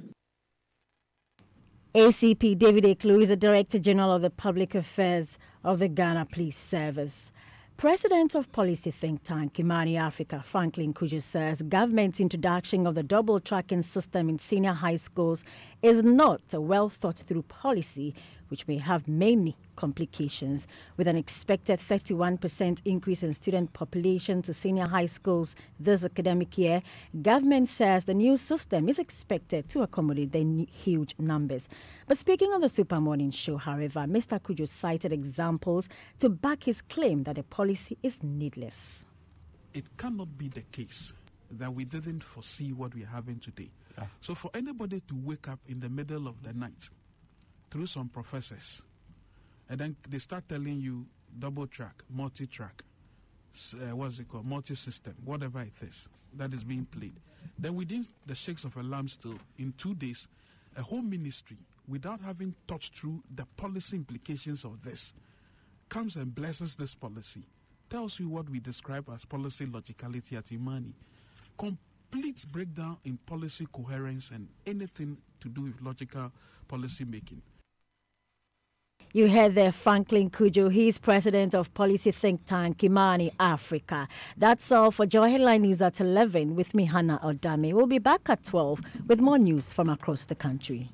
ACP David Eklu is the Director General of the Public Affairs of the Ghana Police Service. President of policy think tank Imani Africa, Franklin Kujo, says government's introduction of the double tracking system in senior high schools is not a well thought through policy, which may have many complications. With an expected 31% increase in student population to senior high schools this academic year, government says the new system is expected to accommodate the huge numbers. But speaking on the Super Morning Show, however, Mr. Kujo cited examples to back his claim that the policy is needless. It cannot be the case that we didn't foresee what we're having today. So for anybody to wake up in the middle of the night through some professors, and then they start telling you double track, multi-track, multi-system, whatever it is that is being played. Then within the shakes of a lamb still, in 2 days, a whole ministry, without having thought through the policy implications of this, comes and blesses this policy, tells you what we describe as policy logicality at Imani. Complete breakdown in policy coherence and anything to do with logical policy making. You heard there Franklin Kujo. He is president of policy think tank Imani Africa. That's all for Joy Headline News at 11 with me, Hannah Odame. We'll be back at 12 with more news from across the country.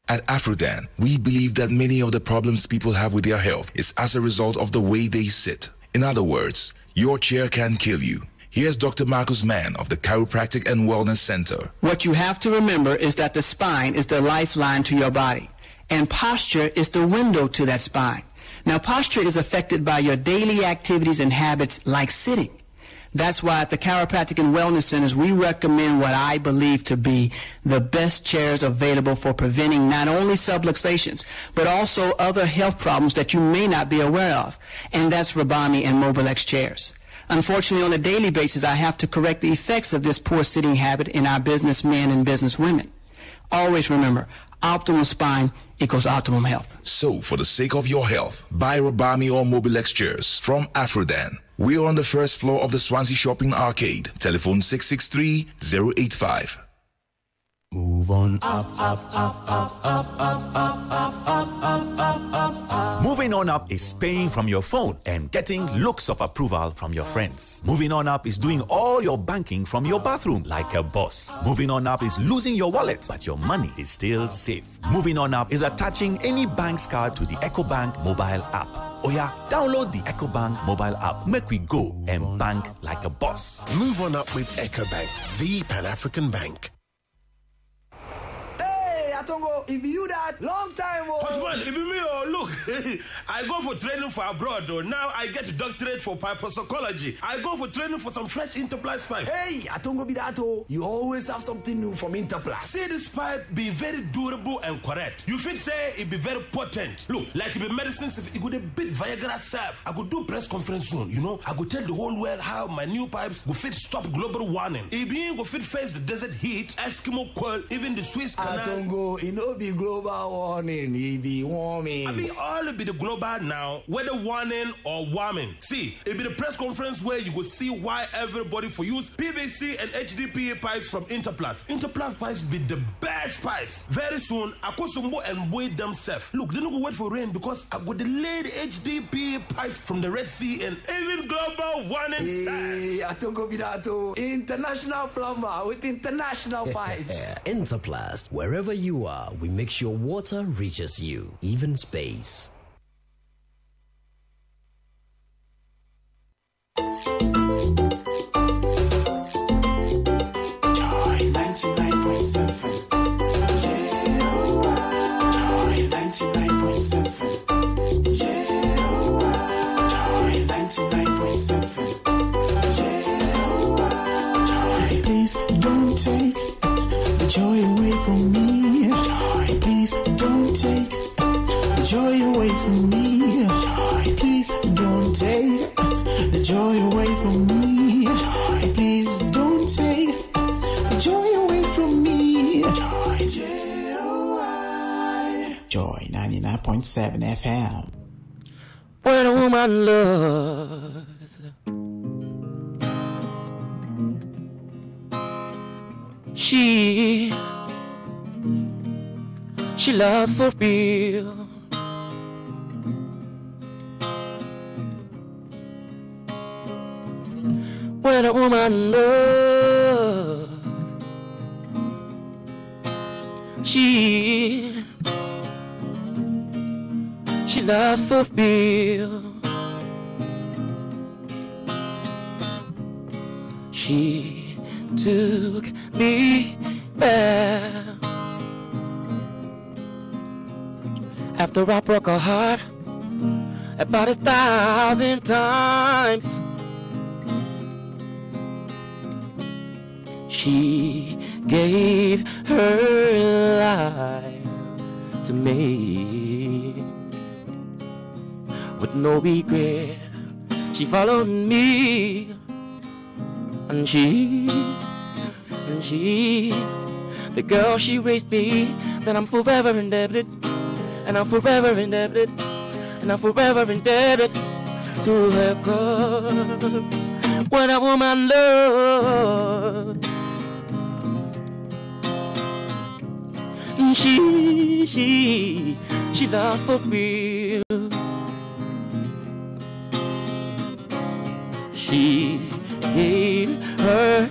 At Afrodan, we believe that many of the problems people have with their health is as a result of the way they sit. In other words, your chair can kill you. Here's Dr. Marcus Mann of the Chiropractic and Wellness Center. What you have to remember is that the spine is the lifeline to your body, and posture is the window to that spine. Now, posture is affected by your daily activities and habits like sitting. That's why at the Chiropractic and Wellness Centers, we recommend what I believe to be the best chairs available for preventing not only subluxations, but also other health problems that you may not be aware of. And that's Rabami and Mobilex chairs. Unfortunately, on a daily basis, I have to correct the effects of this poor sitting habit in our businessmen and businesswomen. Always remember, optimal spine equals optimum health. So, for the sake of your health, buy Rabami or Mobilex chairs from Afrodan. We're on the first floor of the Swansea Shopping Arcade. Telephone 663-085. Move on up, up, up, up, up, up, up, up, up, up, up, up. Moving on up is paying from your phone and getting looks of approval from your friends. Moving on up is doing all your banking from your bathroom like a boss. Moving on up is losing your wallet, but your money is still safe. Moving on up is attaching any bank's card to the EcoBank mobile app. Oh yeah, download the EcoBank mobile app. Make we go and bank like a boss. Move on up with EcoBank, the Pan-African bank. Hey, Atongo! oh. If you that, long time, oh. Coachman, if me, oh, look. I go for training for abroad, though. Now I get a doctorate for psychology. I go for training for some fresh Interplast pipes. Hey, I don't go be that, oh. You always have something new from Interplast. See this pipe be very durable and correct. You fit say it be very potent. Look, like it be medicines, if it could a bit Viagra serve. I could do press conference soon, you know. I could tell the whole world how my new pipes will fit stop global warming. It be go fit face the desert heat, Eskimo cold, even the Swiss canal. I don't go, it no be global warming, it be warming. I mean, all be the global now, whether warning or warming. See, it be the press conference where you will see why everybody for use PVC and HDPE pipes from Interplast. Interplast pipes be the best pipes. Very soon, Akosumbo and wait themselves. Look, they don't go wait for rain because I got delayed HDPE pipes from the Red Sea and even global warning. Hey, I don't go be that, oh. International plumber with international pipes. Interplast, wherever you are, we make sure water reaches you, even space. Joy 99.7. Joy 99.7. Joy 99.7. Please don't take the joy away from me. Please don't take the joy away from me. Please don't take the joy away from me. Please don't take the joy away from me. Joy 99.7 FM. When a woman loves, she loves for real. When a woman loves, she loves for real. She took me back after I broke her heart about 1,000 times. She gave her life to me with no regret. She followed me, and she, the girl she raised me, that I'm forever indebted, and I'm forever indebted, and I'm forever indebted to her. 'Cause when a woman loves, she loves for real. She gave her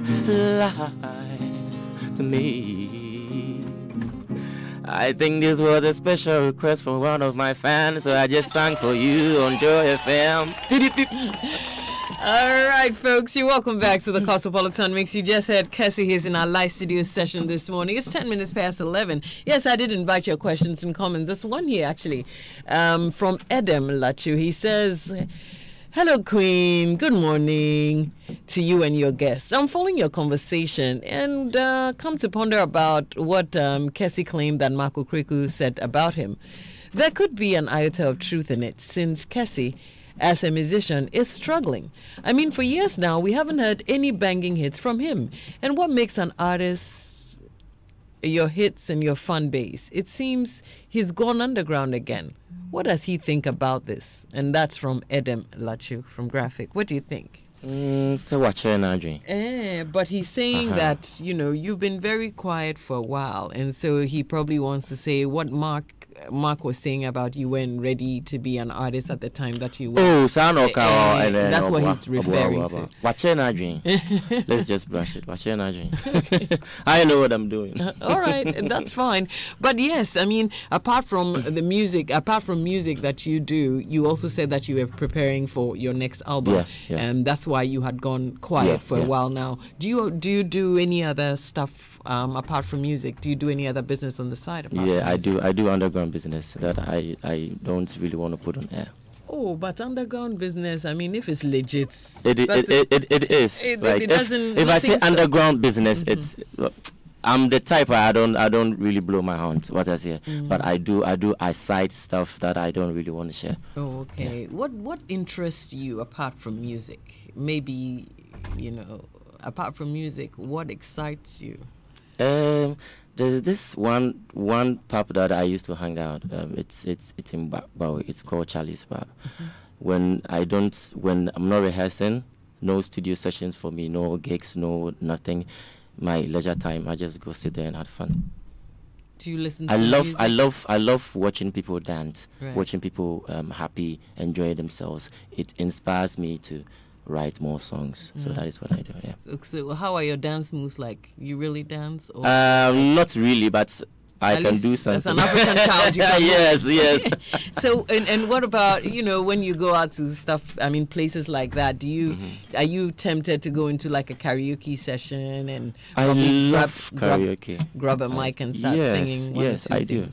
life to me. I think this was a special request from one of my fans, so I just sang for you on Joy FM. All right, folks, you're welcome back to the Cosmopolitan Mix. You just heard Kesse. He's in our live studio session this morning. It's 10 minutes past 11. Yes, I did invite your questions and comments. There's one here, actually, from Edem Lachu. He says, hello, Queen. Good morning to you and your guests. I'm following your conversation and come to ponder about what Kesse claimed that Marco Kreku said about him. There could be an iota of truth in it, since Kesse, as a musician, is struggling. I mean, for years now, we haven't heard any banging hits from him. And what makes an artist your hits and your fan base? It seems he's gone underground again. What does he think about this? And that's from Edem Lachu from Graphic. What do you think? So what's your energy? But he's saying that, you know, you've been very quiet for a while. And so he probably wants to say what Mark was saying about you weren't ready to be an artist at the time that you were. Oh, that's what he's referring to. Let's just brush it. I know what I'm doing. All right, that's fine. But yes, I mean, apart from music that you do, you also said that you were preparing for your next album, and that's why you had gone quiet for a while now. Do you do any other stuff apart from music? Do you do any other business on the side? I do underground business that I don't really want to put on air. Oh, but underground business, I mean, if it's legit, it is. It doesn't. If I say underground business, it's. I'm the type I don't really blow my horn. What I say, but I cite stuff that I don't really want to share. Oh, okay. Yeah. What interests you apart from music? Maybe, apart from music, what excites you? There's this one pub that I used to hang out. It's in Bowie. It's called Charlie's Pub. When I'm not rehearsing, no studio sessions for me, no gigs, no nothing. My leisure time, I just go sit there and have fun. Do you listen to music? I love watching people dance, right. Watching people happy, enjoy themselves. It inspires me to write more songs. So that is what I do. Yeah. So how are your dance moves like? You really dance? Or not really, but I can do something. As an African child, you can yes. So and what about when you go out to stuff? I mean, places like that. Are you tempted to go into like a karaoke session and I love karaoke? Grab a mic and start singing. Yes, I do.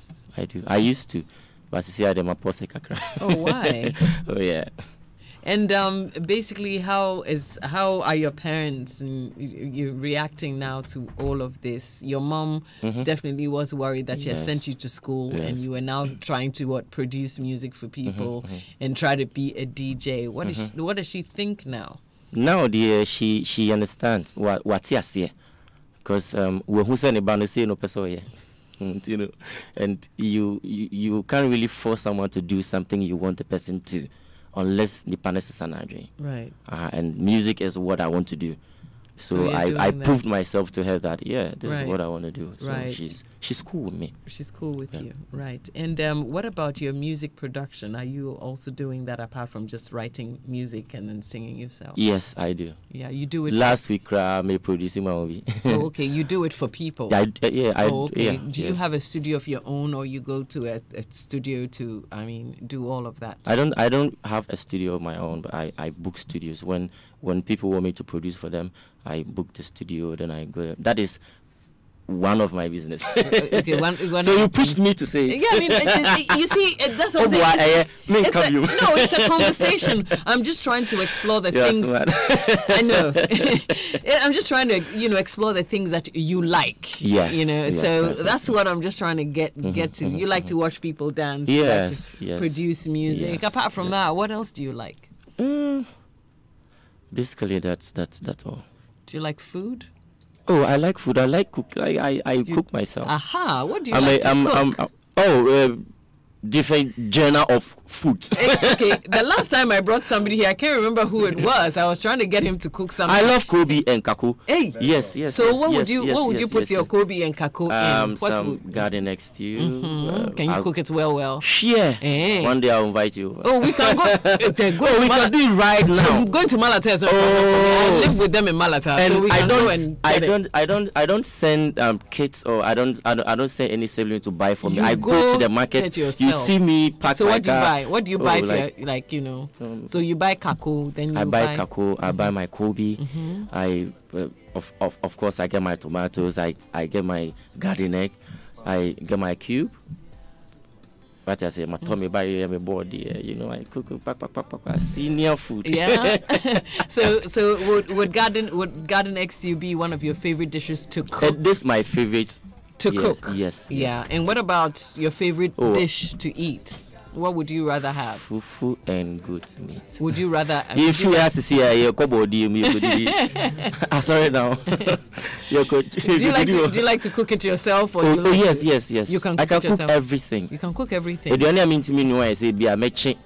I used to, but see, I did my pose kakra. Oh, why? Oh yeah. And basically, how are your parents and you reacting now to all of this? Your mom definitely was worried that she had sent you to school and you were now trying to produce music for people and try to be a DJ. What does she think now? Now, dear, she understands what she has, because we who send a say no person here, and you can't really force someone to do something you want the person to. Unless the panel is an idea. Right. And music is what I want to do. So I proved myself to her that this is what I want to do. So she's cool with me. She's cool with you, right? And what about your music production? Are you also doing that apart from just writing music and then singing yourself? Yes, I do. Yeah, you do it. Last week, I made producing my movie. Oh, okay. You do it for people. Okay. Do you have a studio of your own, or you go to a studio to do all of that? I don't have a studio of my own, but I book studios when people want me to produce for them. I book the studio, then I go. That is one of my business. Okay, so you pushed me to say it. Yeah, you see, that's what I'm saying. It's a conversation. I'm just trying to explore the things. I know. I'm just trying to, explore the things that you like. Yes. So that's what I'm just trying to get to. You like to watch people dance. You like to produce music. Yes, apart from that, what else do you like? Basically, that's all. Do you like food? Oh, I like food. I like cook. I cook myself. Aha! What do you like to cook? Different genre of food. Okay, the last time I brought somebody here, I can't remember who it was. I was trying to get him to cook something. I love Kobe and Kaku. Hey. Yes. So what would you put your Kobe and Kaku in? Some garden next to you. Can you cook it well? Yeah. One day I'll invite you. Oh, we can go. We can do it right now. I'm going to Malata. So I live with them in Malata. And so we can go and I don't send kids, or I don't send any sibling to buy for me. I go to the market. You see me pack. So what do you buy? What do you buy for so you buy Kaku, then I buy Kaku, I buy my Kobe. I of course I get my tomatoes, I get my garden egg, I get my cube. But I say my tummy buy my body, I cook senior food. Yeah. so would garden eggs to you be one of your favorite dishes to cook? This is my favorite. To cook? Yes. Yeah. And what about your favorite dish to eat? What would you rather have? Fufu and goat meat. Would you rather? If you ask to see a body, sorry now. Do you like to cook it yourself, or yes. You can. Cook everything. You can cook everything. The only I mean to me, no, I say be a matching.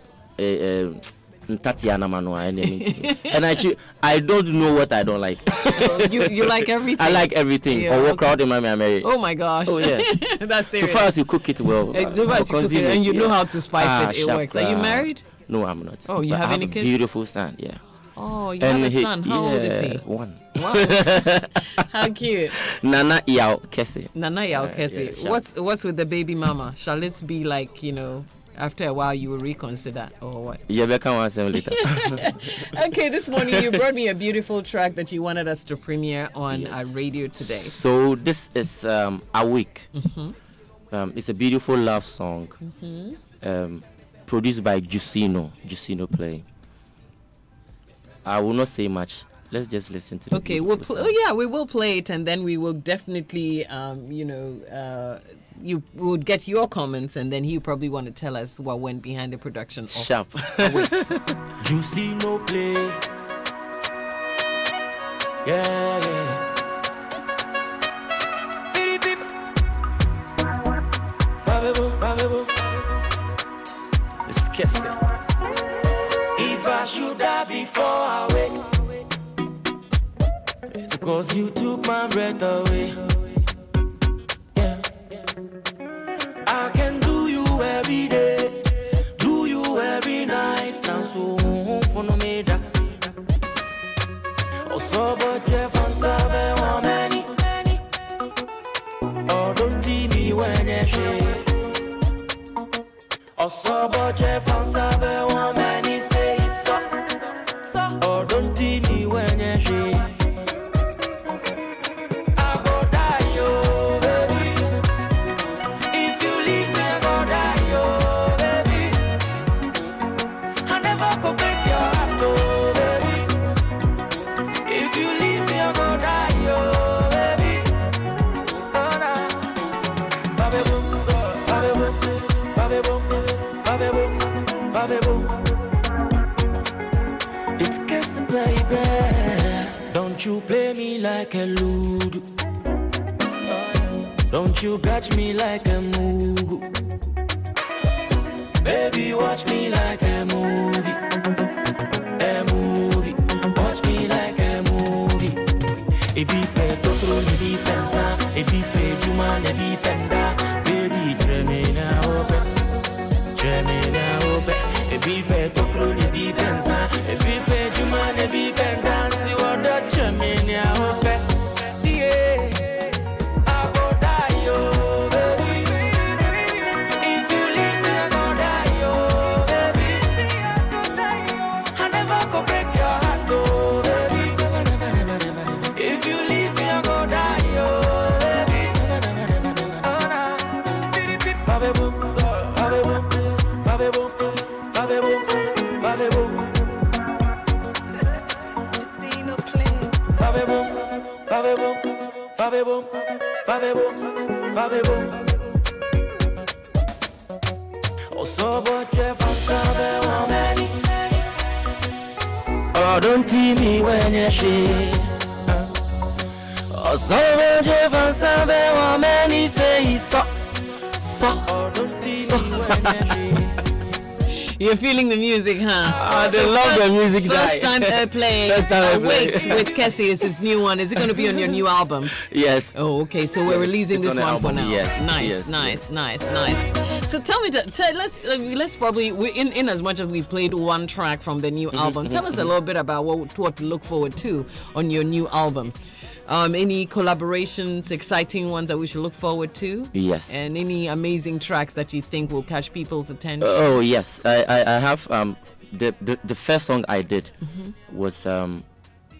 Tatiana Manoa, and I don't know what I don't like. You like everything. I like everything. Yeah, or walk out in my married. Oh my gosh. Oh yeah. That's serious. So far as you cook it well. So far as you cook it and you know how to spice it, it sharp, works. Are you married? No, I'm not. Oh, you have any kids? Beautiful son, yeah. Oh, you have a son. How old is he? 1. Wow. How cute. Nana Yao Kesse. Nana Yao Kesse. What's with the baby mama? Shall it be like, after a while you will reconsider or what? Yeah, we can answer later. Okay, this morning you brought me a beautiful track that you wanted us to premiere on our radio today. So this is Awake. It's a beautiful love song. Produced by Jusino playing. I will not say much. Let's just listen to it. Okay, we will play it, and then we will definitely, you would get your comments, and then you probably want to tell us what went behind the production of Sharp. Jusino play. Yeah. It's Kesse. If I should die before I wake, it's because you took my breath away. Yeah. I can do you every day, do you every night. Now so for no matter. Oh, so but Jeff and Sabe want many. Oh, don't see me when you shake. Oh, so but Jeff and Sabe want many say so. Oh, don't see me when you shake. It's Kesse, baby. Don't you play me like a ludo. Don't you catch me like a mugu. Baby, watch me like a movie. A movie. Watch me like a movie. Ebi pe totoro ne bi pensa. Ebi pe juma ne bi penda. Baby, dreaming na open. Dreaming na open. Ebi pe totoro ne bi pensa. Ebi pe juma ne bi penda. Ti wada dreaming na open. Yeah. I go die, yo, baby. If you leave me, I go die, yo, baby. I never go break your heart, oh, baby. Never. If you leave me, I go die, yo, baby. Never. Oh, no. Fabebo, fabebo, fabebo, fabebo, fabebo. Jusino play. Fabebo, fabebo, fabebo, fabebo, fabebo. Oh, so but Jeff and Sabe want many. Oh, don't see me when you shake. Oh, so but Jeff and Sabe want many say so. Oh, don't see me when you shake. You're feeling the music, huh? They love the music. First time airplay. First time Awake airplay. with Kesse is his new one. Is it going to be on your new album? Yes. Oh, okay. So we're releasing It's this on the one for album. now. Yes, Nice. yes. So tell me, let's probably, in as much as we played one track from the new album, tell us a little bit about what to look forward to on your new album. Any collaborations, exciting ones that we should look forward to? Yes. And any amazing tracks that you think will catch people's attention? Oh yes, I have the first song I did was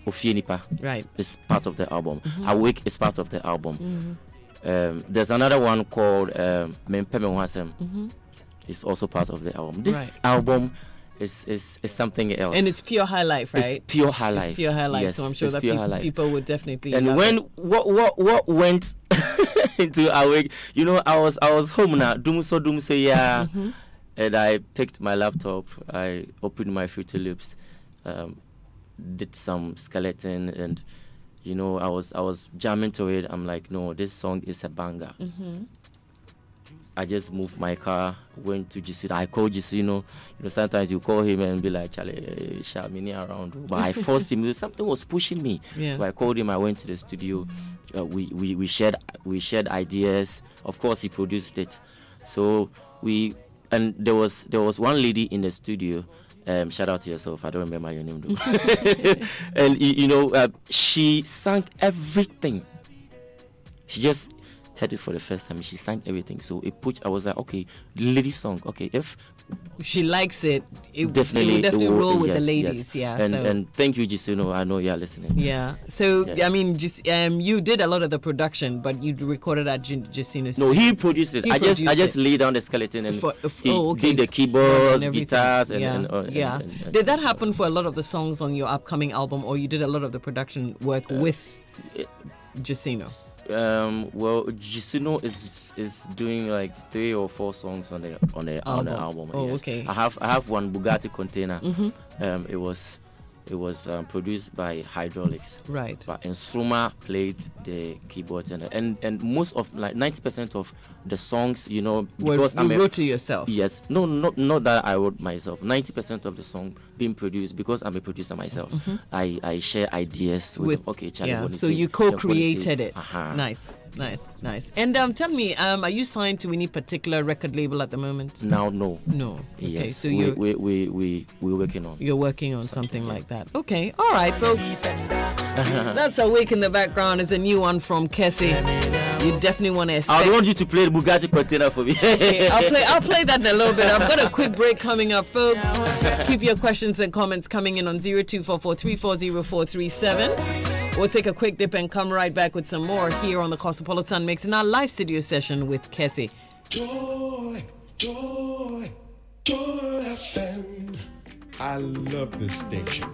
Ofienipa. Right. It's part of the album. Awake is part of the album. There's another one called Mempe Menwasem. It's also part of the album. This album is something else. And it's pure high life, right? It's pure high life. It's pure high life. Yes, so I'm sure it's that pure people would definitely And love when it. what went into Awake, I was home now. Dumso, yeah. And I picked my laptop. I opened my Fruity Loops, did some skeleton, and I was jamming to it. I'm like, no, this song is a banger. I just moved my car, went to Gisino. I called Gisino. Sometimes you call him and be like, Charlie, shout me around. But I forced him. Something was pushing me. Yeah. So I called him. I went to the studio. We shared ideas. Of course, he produced it. So and there was one lady in the studio. Shout out to yourself. I don't remember your name though. And she sang everything. She just heard it for the first time. She sang everything. So I was like, okay, lady song. Okay, if she likes it, it definitely will roll with the ladies. Yes. Yeah. And thank you, Gisino. I know you're listening. Yeah. So I mean, you did a lot of the production, but you recorded at Gisino's. No, he produced it. I just laid down the skeleton and he did the keyboards, guitars, and did that happen for a lot of the songs on your upcoming album, or you did a lot of the production work with Gisino? Well, Gisino is doing like 3 or 4 songs on the album. Oh, yes. Okay. I have one Bugatti Container. Mm-hmm. It was produced by Hydraulics. Right. But Nsruma played the keyboards and most of like 90% of the songs, because you wrote to yourself. Yes. No, not that I wrote myself. 90% of the song being produced because I'm a producer myself. Mm-hmm. I share ideas with Charlie. Yeah. So you co-created it. Nice. And tell me, are you signed to any particular record label at the moment? Now, no. No. Okay. Yes. So we're working on. You're working on something like that. Okay. All right, folks. That's Awake in the background. Is a new one from Kesse. You definitely want to expect. I want you to play the Bugatti Container for me. Okay, I'll play that in a little bit. I've got a quick break coming up, folks. Keep your questions and comments coming in on 0244340437. We'll take a quick dip and come right back with some more here on the Cosmopolitan Mix in our live studio session with Kesse. Joy FM. I love this station.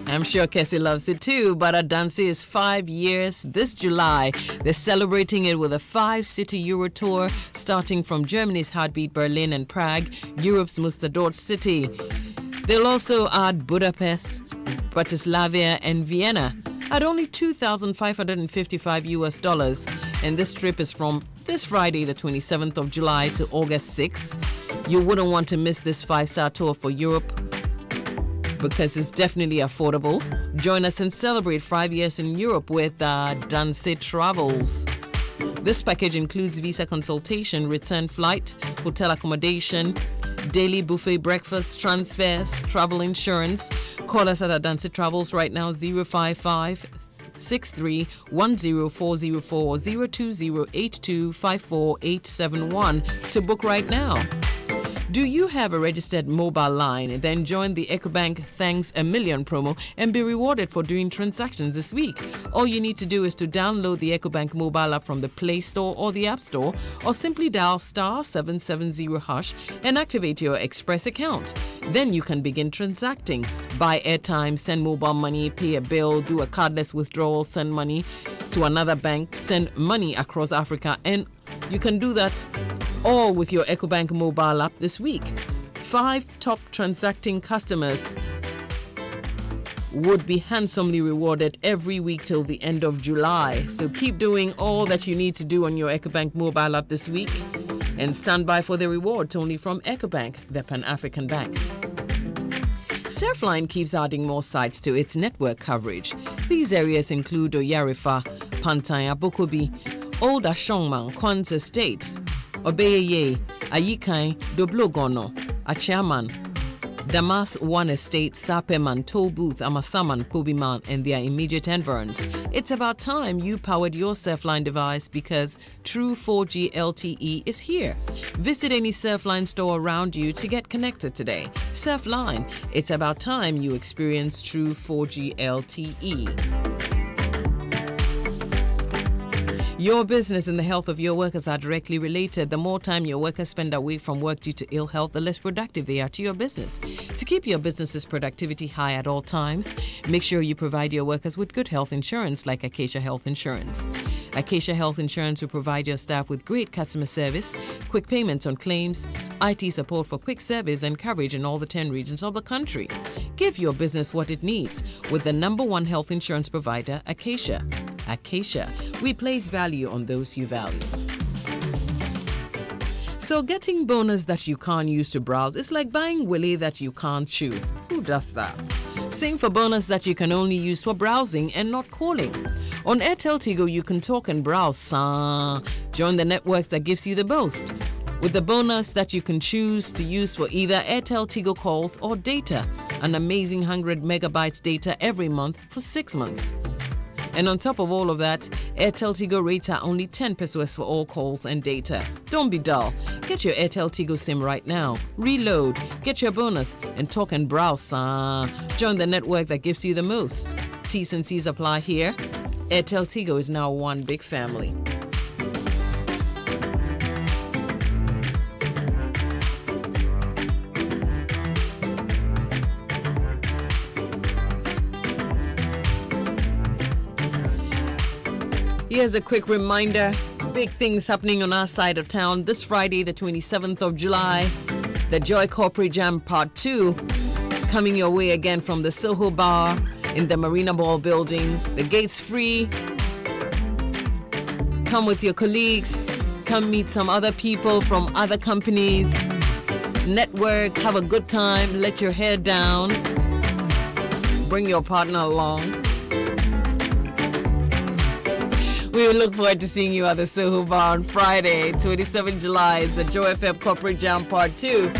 I'm sure Kesse loves it too, but Adanse is 5 years this July. They're celebrating it with a 5-city Euro tour starting from Germany's heartbeat Berlin and Prague, Europe's most adored city. They'll also add Budapest, Bratislava and Vienna at only $2,555. And this trip is from this Friday, the 27th of July to August 6th. You wouldn't want to miss this 5-star tour for Europe because it's definitely affordable. Join us and celebrate 5 years in Europe with Danse Travels. This package includes visa consultation, return flight, hotel accommodation, daily buffet breakfast, transfers, travel insurance. Call us at Danse Travels right now, 055-6310-404 or 020-8254-871 to book right now. Do you have a registered mobile line? Then join the EcoBank Thanks a Million promo and be rewarded for doing transactions this week. All you need to do is to download the EcoBank mobile app from the Play Store or the App Store, or simply dial *770# and activate your Express account. Then you can begin transacting. Buy airtime, send mobile money, pay a bill, do a cardless withdrawal, send money to another bank, send money across Africa, and you can do that all with your EcoBank mobile app this week. 5 top transacting customers would be handsomely rewarded every week till the end of July. So keep doing all that you need to do on your EcoBank mobile app this week and stand by for the rewards only from EcoBank, the Pan-African Bank. Surfline keeps adding more sites to its network coverage. These areas include Oyarifa, Pantai, Abokobi, Old Ashongman, Kwans Estates, Obeyeye, Ayikai, Doblogono, Achaman, Damas One Estate, Sapeman, Toll Booth, Amasaman, Kobiman, and their immediate environs. It's about time you powered your Surfline device because True 4G LTE is here. Visit any Surfline store around you to get connected today. Surfline, it's about time you experience True 4G LTE. Your business and the health of your workers are directly related. The more time your workers spend away from work due to ill health, the less productive they are to your business. To keep your business's productivity high at all times, make sure you provide your workers with good health insurance like Acacia Health Insurance. Acacia Health Insurance will provide your staff with great customer service, quick payments on claims, IT support for quick service and coverage in all the 10 regions of the country. Give your business what it needs with the #1 health insurance provider, Acacia. Acacia, we place value on those you value. So getting bonus that you can't use to browse is like buying willy that you can't chew. Who does that? Same for bonus that you can only use for browsing and not calling. On Airtel Tigo, you can talk and browse. Join the network that gives you the most, with the bonus that you can choose to use for either Airtel Tigo calls or data. An amazing 100 megabytes data every month for 6 months. And on top of all of that, Airtel Tigo rates are only 10 pesos for all calls and data. Don't be dull. Get your Airtel Tigo SIM right now. Reload, get your bonus, and talk and browse. Join the network that gives you the most. T's and C's apply here. Airtel Tigo is now one big family. Here's a quick reminder. Big things happening on our side of town. This Friday, the 27th of July, the Joy Corporate Jam Part 2 coming your way again from the Soho Bar in the Marina Ball building. The gate's free. Come with your colleagues. Come meet some other people from other companies. Network, have a good time, let your hair down. Bring your partner along. We look forward to seeing you at the Soho Bar on Friday, 27 July. It's the Joy FM Corporate Jam Part 2.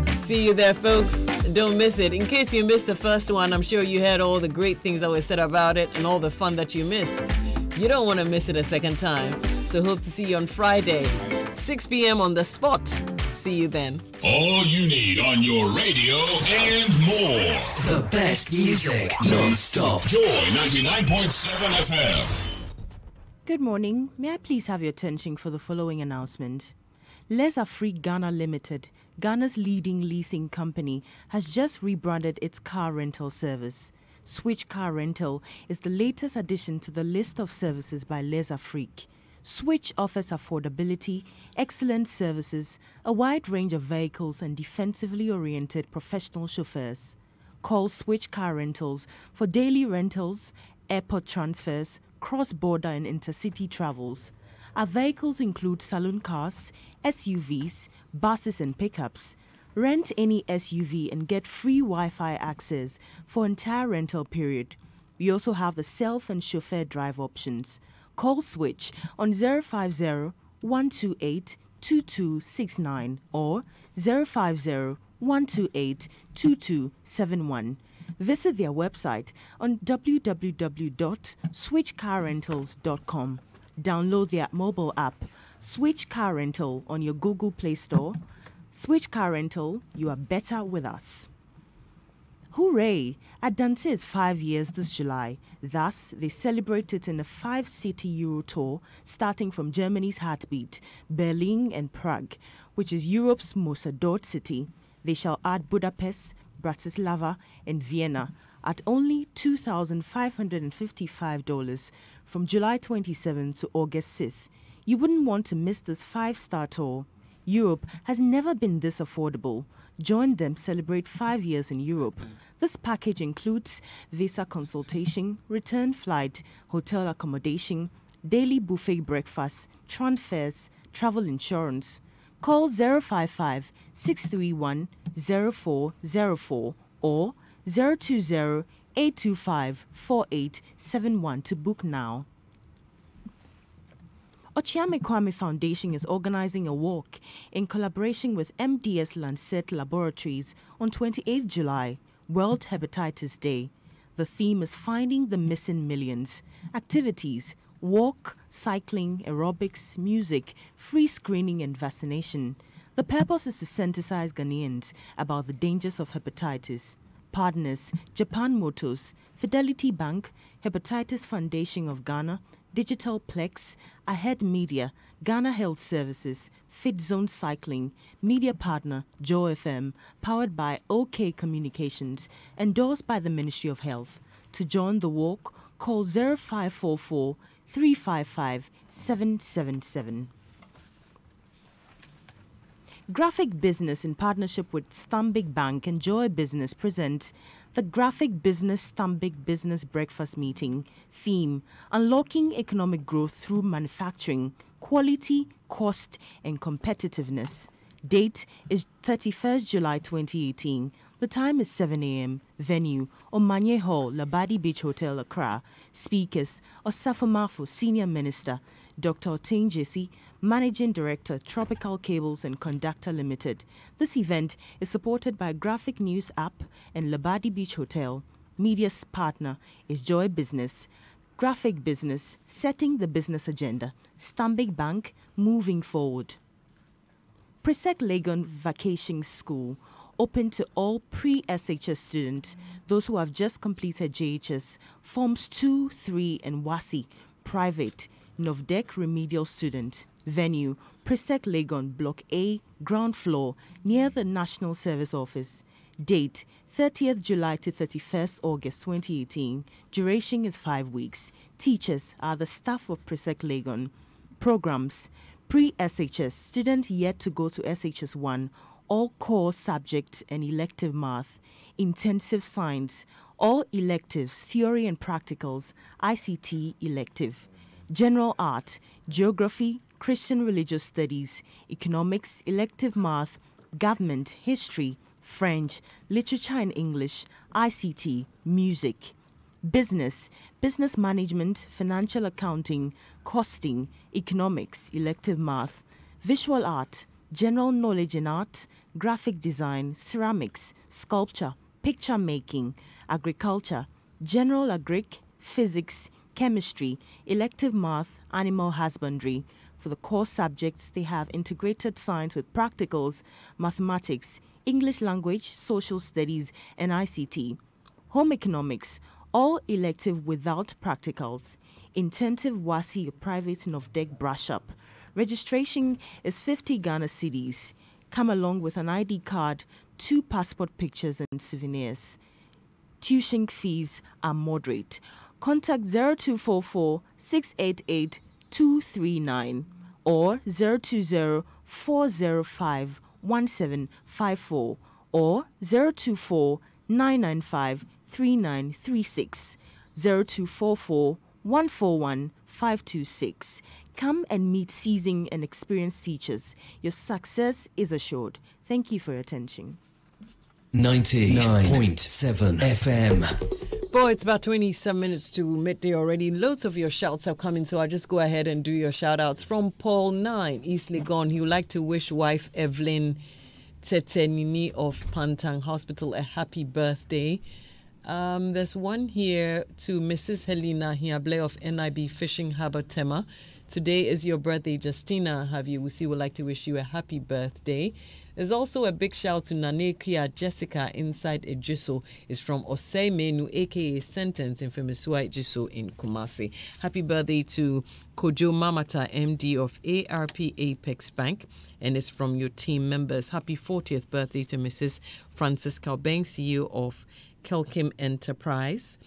See you there, folks. Don't miss it. In case you missed the first one, I'm sure you heard all the great things that were said about it and all the fun that you missed. You don't want to miss it a second time. So hope to see you on Friday, 6 p.m. on the spot. See you then. All you need on your radio and more. The best music non-stop. Joy 99.7 FM. Good morning. May I please have your attention for the following announcement? Les Afrique Ghana Limited, Ghana's leading leasing company, has just rebranded its car rental service. Switch Car Rental is the latest addition to the list of services by Les Afrique. Switch offers affordability, excellent services, a wide range of vehicles, and defensively oriented professional chauffeurs. Call Switch Car Rentals for daily rentals, airport transfers, cross-border and intercity travels. Our vehicles include saloon cars, SUVs, buses and pickups. Rent any SUV and get free Wi-Fi access for entire rental period. We also have the self and chauffeur drive options. Call Switch on 050-128-2269 or 050-128-2271. Visit their website on www.switchcarrentals.com. Download their mobile app, Switch Car Rental, on your Google Play Store. Switch Car Rental, you are better with us. Hooray! Adante is 5 years this July. Thus, they celebrate it in a 5-city Euro tour starting from Germany's heartbeat, Berlin and Prague, which is Europe's most adored city. They shall add Budapest, Bratislava and Vienna at only $2,555 from July 27th to August 6th. You wouldn't want to miss this 5-star tour. Europe has never been this affordable. Join them celebrate 5 years in Europe. This package includes visa consultation, return flight, hotel accommodation, daily buffet breakfast, transfers, travel insurance. Call 055-631-0404 or 020-825-4871 to book now. Ochiame Kwame Foundation is organizing a walk in collaboration with MDS Lancet Laboratories on 28 July, World Hepatitis Day. The theme is Finding the Missing Millions. Activities: walk, cycling, aerobics, music, free screening and vaccination. The purpose is to sensitize Ghanaians about the dangers of hepatitis. Partners: Japan Motors, Fidelity Bank, Hepatitis Foundation of Ghana, Digital Plex, Ahead Media, Ghana Health Services, Fit Zone Cycling, media partner Joe FM, powered by OK Communications, endorsed by the Ministry of Health. To join the walk, call 0544 355 777. Graphic Business, in partnership with Stanbic Bank and Joy Business, presents the Graphic Business Stanbic Business Breakfast Meeting. Theme: Unlocking Economic Growth Through Manufacturing, quality, cost, and competitiveness. Date is 31st July 2018. The time is 7 a.m. Venue, Omanye Hall, Labadi Beach Hotel, Accra. Speakers, Osafo Mafo, Senior Minister, Dr. Otain Jesse, Managing Director, Tropical Cables and Conductor Limited. This event is supported by Graphic News App and Labadi Beach Hotel. Media's partner is Joy Business. Graphic Business, setting the business agenda. Stanbic Bank, moving forward. Presec Legon Vacation School, open to all pre-SHS students, those who have just completed JHS, Forms 2, 3 and WASI, private, Novdek remedial student. Venue, Presec Legon, Block A, ground floor, near the National Service Office. Date, 30th July to 31st August 2018. Duration is 5 weeks. Teachers are the staff of Presec Legon. Programs, pre-SHS, students yet to go to SHS 1, all core subjects and elective math, intensive science, all electives, theory and practicals, ICT elective, general art, geography, Christian religious studies, economics, elective math, government, history, French, literature and English, ICT, music, business, business management, financial accounting, costing, economics, elective math, visual art, general knowledge in art, graphic design, ceramics, sculpture, picture making, agriculture, general agric, physics, chemistry, elective math, animal husbandry. For the core subjects, they have integrated science with practicals, mathematics, English language, social studies, and ICT. Home economics, all elective without practicals. Intensive WASI private Novdek brush up. Registration is 50 Ghana cedis. Come along with an ID card, 2 passport pictures and souvenirs. Tuition fees are moderate. Contact 0244 688 239 or 020 405 1754 or 024 995 3936 0244 141 526. Come and meet seasoned and experienced teachers. Your success is assured. Thank you for your attention. 99.7 FM. Boy, it's about 27 minutes to midday already. Loads of your shouts have come in, so I'll just go ahead and do your shout outs. From Paul 9, East Legon, he would like to wish wife Evelyn Tetenini of Pantang Hospital a happy birthday. There's one here to Mrs. Helena Hiable of NIB Fishing Harbour Tema. Today is your birthday, Justina Haviusi would like to wish you a happy birthday. There's also a big shout to Nanekia Jessica inside Ejiso. It's from Osei Menu, aka Sentence in Femisua Ejiso in Kumasi. Happy birthday to Kojo Mamata, MD of ARP Apex Bank, and it's from your team members. Happy 40th birthday to Mrs. Francis Kalbeng, CEO of Kelkim Enterprise.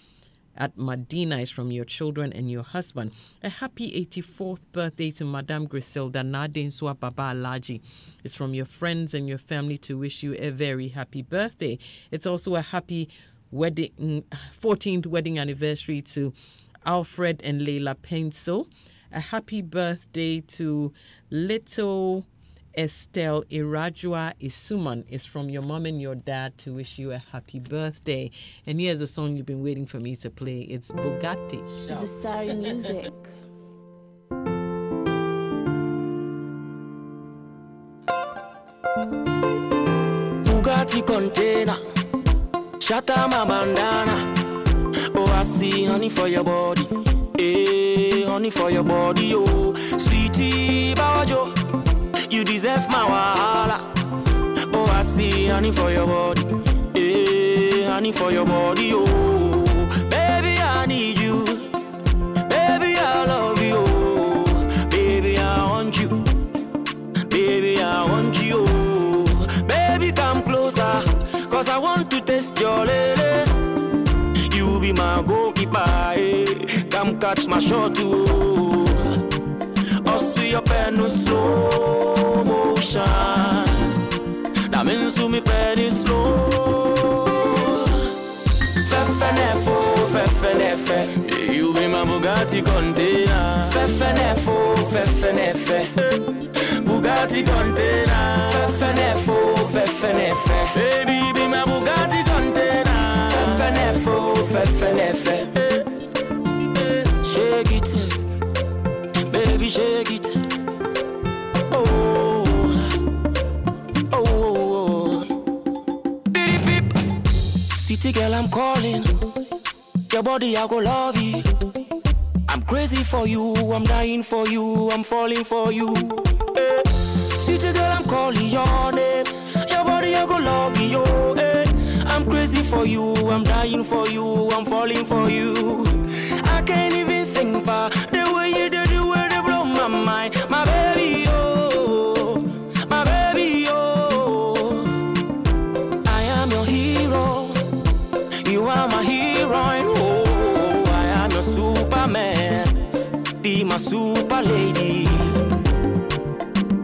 At Madina is from your children and your husband. A happy 84th birthday to Madame Griselda Nadenswa Baba Alaji. It's from your friends and your family to wish you a very happy birthday. It's also a happy 14th wedding anniversary to Alfred and Leila Pencil. A happy birthday to little Estelle Irajua Isuman. Is from your mom and your dad to wish you a happy birthday. And here's a song you've been waiting for me to play. It's Bugatti. This is Sari music. Bugatti container, shatter my bandana. Oh, I see honey for your body. Hey, honey for your body, oh. Sweetie Bawajo, you deserve my wahala. Oh, I see honey for your body. Hey, honey for your body, oh. Baby, I need you. Baby, I love you. Baby, I want you. Baby, I want you. Baby, come closer, cause I want to taste your lele. You be my goalkeeper, eh. Come catch my shot, too. Also, your pen is slow motion. That means to me pen is slow. Fefe, you be my Bugatti container. Fefe, Bugatti container. Fefenefo, fefenefe. Baby, be my Bugatti container. Fefenefo, fefenefe. Shake it, baby, shake it. Oh, oh, beep, beep. City girl, I'm calling. Your body, I go love you. I'm crazy for you, I'm dying for you, I'm falling for you. Hey. City girl, I'm calling your name. Your body, I go love you. Hey. I'm crazy for you, I'm dying for you, I'm falling for you. I can't even think for the way you do the way you blow my mind, my baby, oh, my baby, oh. I am your hero, you are my heroine, oh. I am your Superman, be my super lady.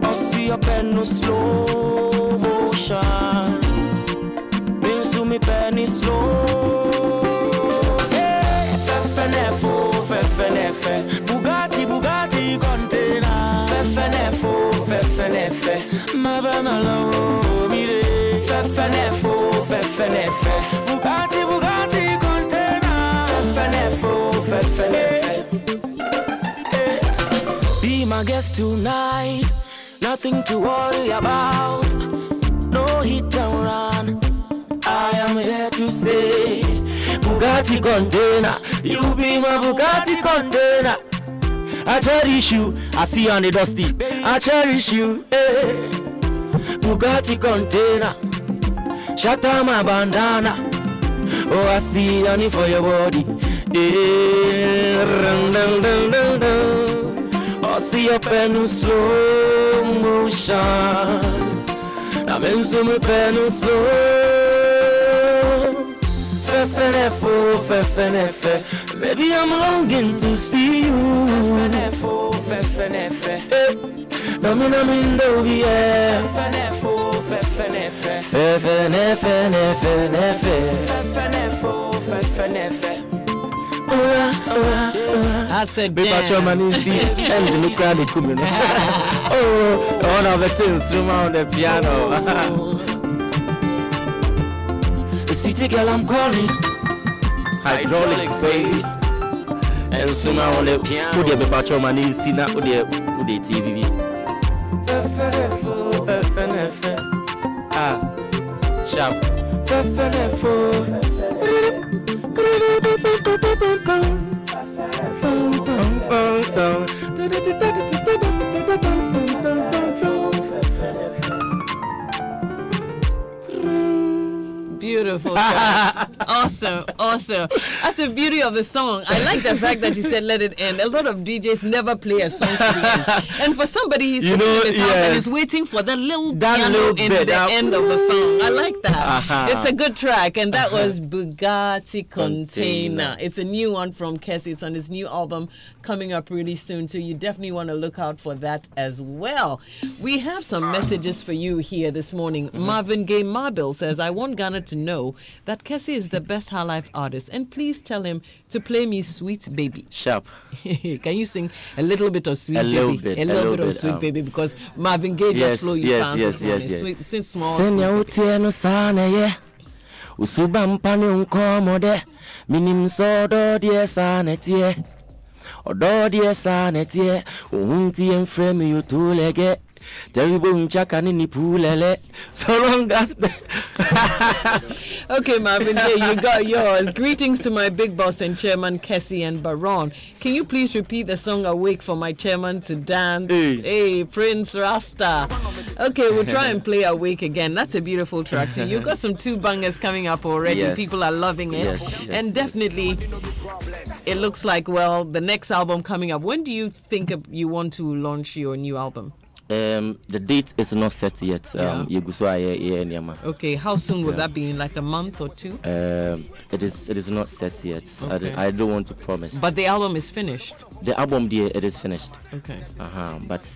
I'll see your pen no slow motion, means to me penny slow. Fefenefo, fefenefe. Bugatti, Bugatti container. Fefenefo, fefenefe. Mabamalo, mire. Fefenefo, fefenefe. Bugatti, Bugatti container. Fefenefo, fefenefe. Be my guest tonight. Nothing to worry about. No hit and run. I am here to stay. Bugatti container, you be my Bugatti container. I cherish you, I see you on the dusty. I cherish you, eh. Bugatti container, shatter my bandana. Oh, I see honey for your body. Eh, dun, dun, dun, dun, dun. I see your pen slow motion. I'm into my pen slow. Fefenefo, fefenefe. Baby, I'm longing to see you. Fefenefo, fefenefe. Nami ndobi yeah. Fefenefo, fefenefe. Fefenefe, nefe, nefe. Fefenefo, fefenefe. I said, damn. Oh, one of the things on the piano. City girl, I'm calling. Hydraulics, baby. And soon I want to put your patrol money, see that with the TV. Ah, sharp. Beautiful. Awesome. That's the beauty of the song. I like the fact that you said let it end. A lot of DJs never play a song to the end. And for somebody he's sitting in his house and is waiting for the little piano in the end of the song. I like that. It's a good track. And that was Bugatti Container. It's a new one from Kesse. It's on his new album coming up really soon. So you definitely want to look out for that as well. We have some messages for you here this morning. Marvin Gaye Marble says, I want Ghana to know that Kesse is the best high life artist, and please tell him to play me Sweet Baby. Sharp. Can you sing a little bit of Sweet Baby? A little bit of Sweet Baby, because Marvin Gaye just flew you fans this morning. Sweet, sing small Sweet Baby. Usubampani unkomode minim sodo die sanetie odo die sanetie uhunti enframe yutulege terrible unchakani ni pulele so long as Okay, Marvin Gaye, you got yours. Greetings to my big boss and chairman Kesse and Baron. Can you please repeat the song Awake for my chairman to dance? Hey, Prince Rasta. Okay, we'll try and play Awake again. That's a beautiful track too. You got some two bangers coming up already. Yes. People are loving it. Yes, and definitely it looks like, well, the next album coming up. When do you think you want to launch your new album? The date is not set yet. Okay, how soon will that be? In like a month or two? It is not set yet. Okay. I don't want to promise. But the album is finished. The album, it is finished. Okay. But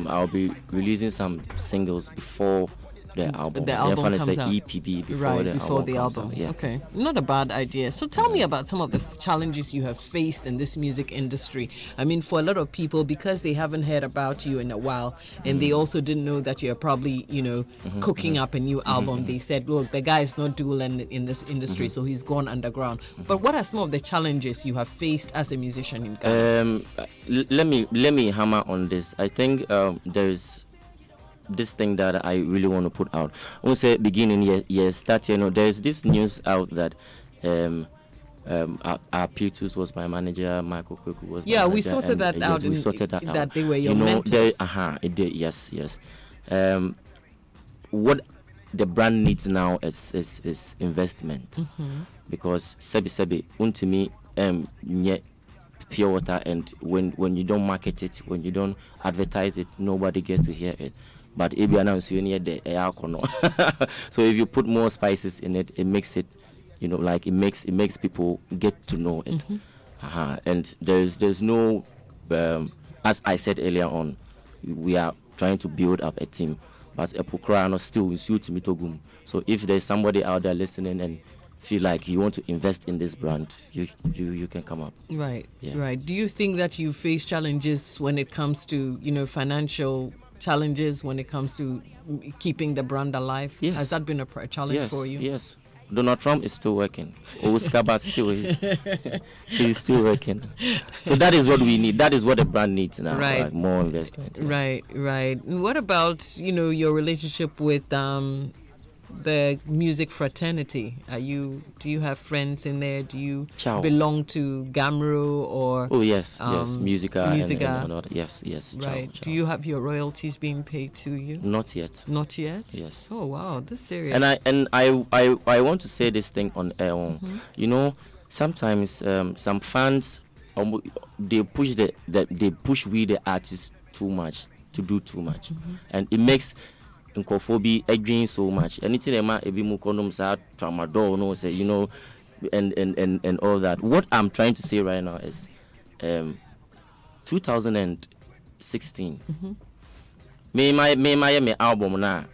I'll be releasing some singles before the album. The album comes out. EPB before right, the before album the comes album. out, yeah. Okay, not a bad idea. So tell me about some of the challenges you have faced in this music industry. I mean, for a lot of people, because they haven't heard about you in a while, and they also didn't know that you're probably, cooking up a new album. They said, look, the guy is not dual in this industry, so he's gone underground. But what are some of the challenges you have faced as a musician in Ghana? Let me hammer on this. I think there's this thing that I really want to put out. I want to say beginning there's this news out that our P2s was my manager, Michael Kweku was my manager. We sorted that out. We sorted that out. That they were your mentors. It did, yes. What the brand needs now is investment. Because sebi untimi nye pure water, and when you don't market it, when you don't advertise it, nobody gets to hear it. But if you announce you need the so if you put more spices in it, it makes it, it makes people get to know it. And there's no, as I said earlier on, we are trying to build up a team, but Epokra still is you to Mitogum. So if there's somebody out there listening and feel like you want to invest in this brand, you can come up. Right. Do you think that you face challenges when it comes to financial challenges, when it comes to keeping the brand alive? Yes. Has that been a challenge for you? Yes. Donald Trump is still working. Oskaba he's still working. So that is what we need. That is what the brand needs now. Right. Like more investment. Yeah. Right. And what about your relationship with the music fraternity? Do you have friends in there? Do you belong to Gamro or? Oh yes, Musica. And yes. Right. Ciao. Do you have your royalties being paid to you? Not yet. Not yet? Yes. Oh wow, this serious. And I want to say this thing on air. Sometimes some fans they push we the artists too much to do too much, and it makes Nkophobia again so much. Anything ema ebi mu condoms are tramadol, no say, and all that. What I'm trying to say right now is 2016. Me my album now.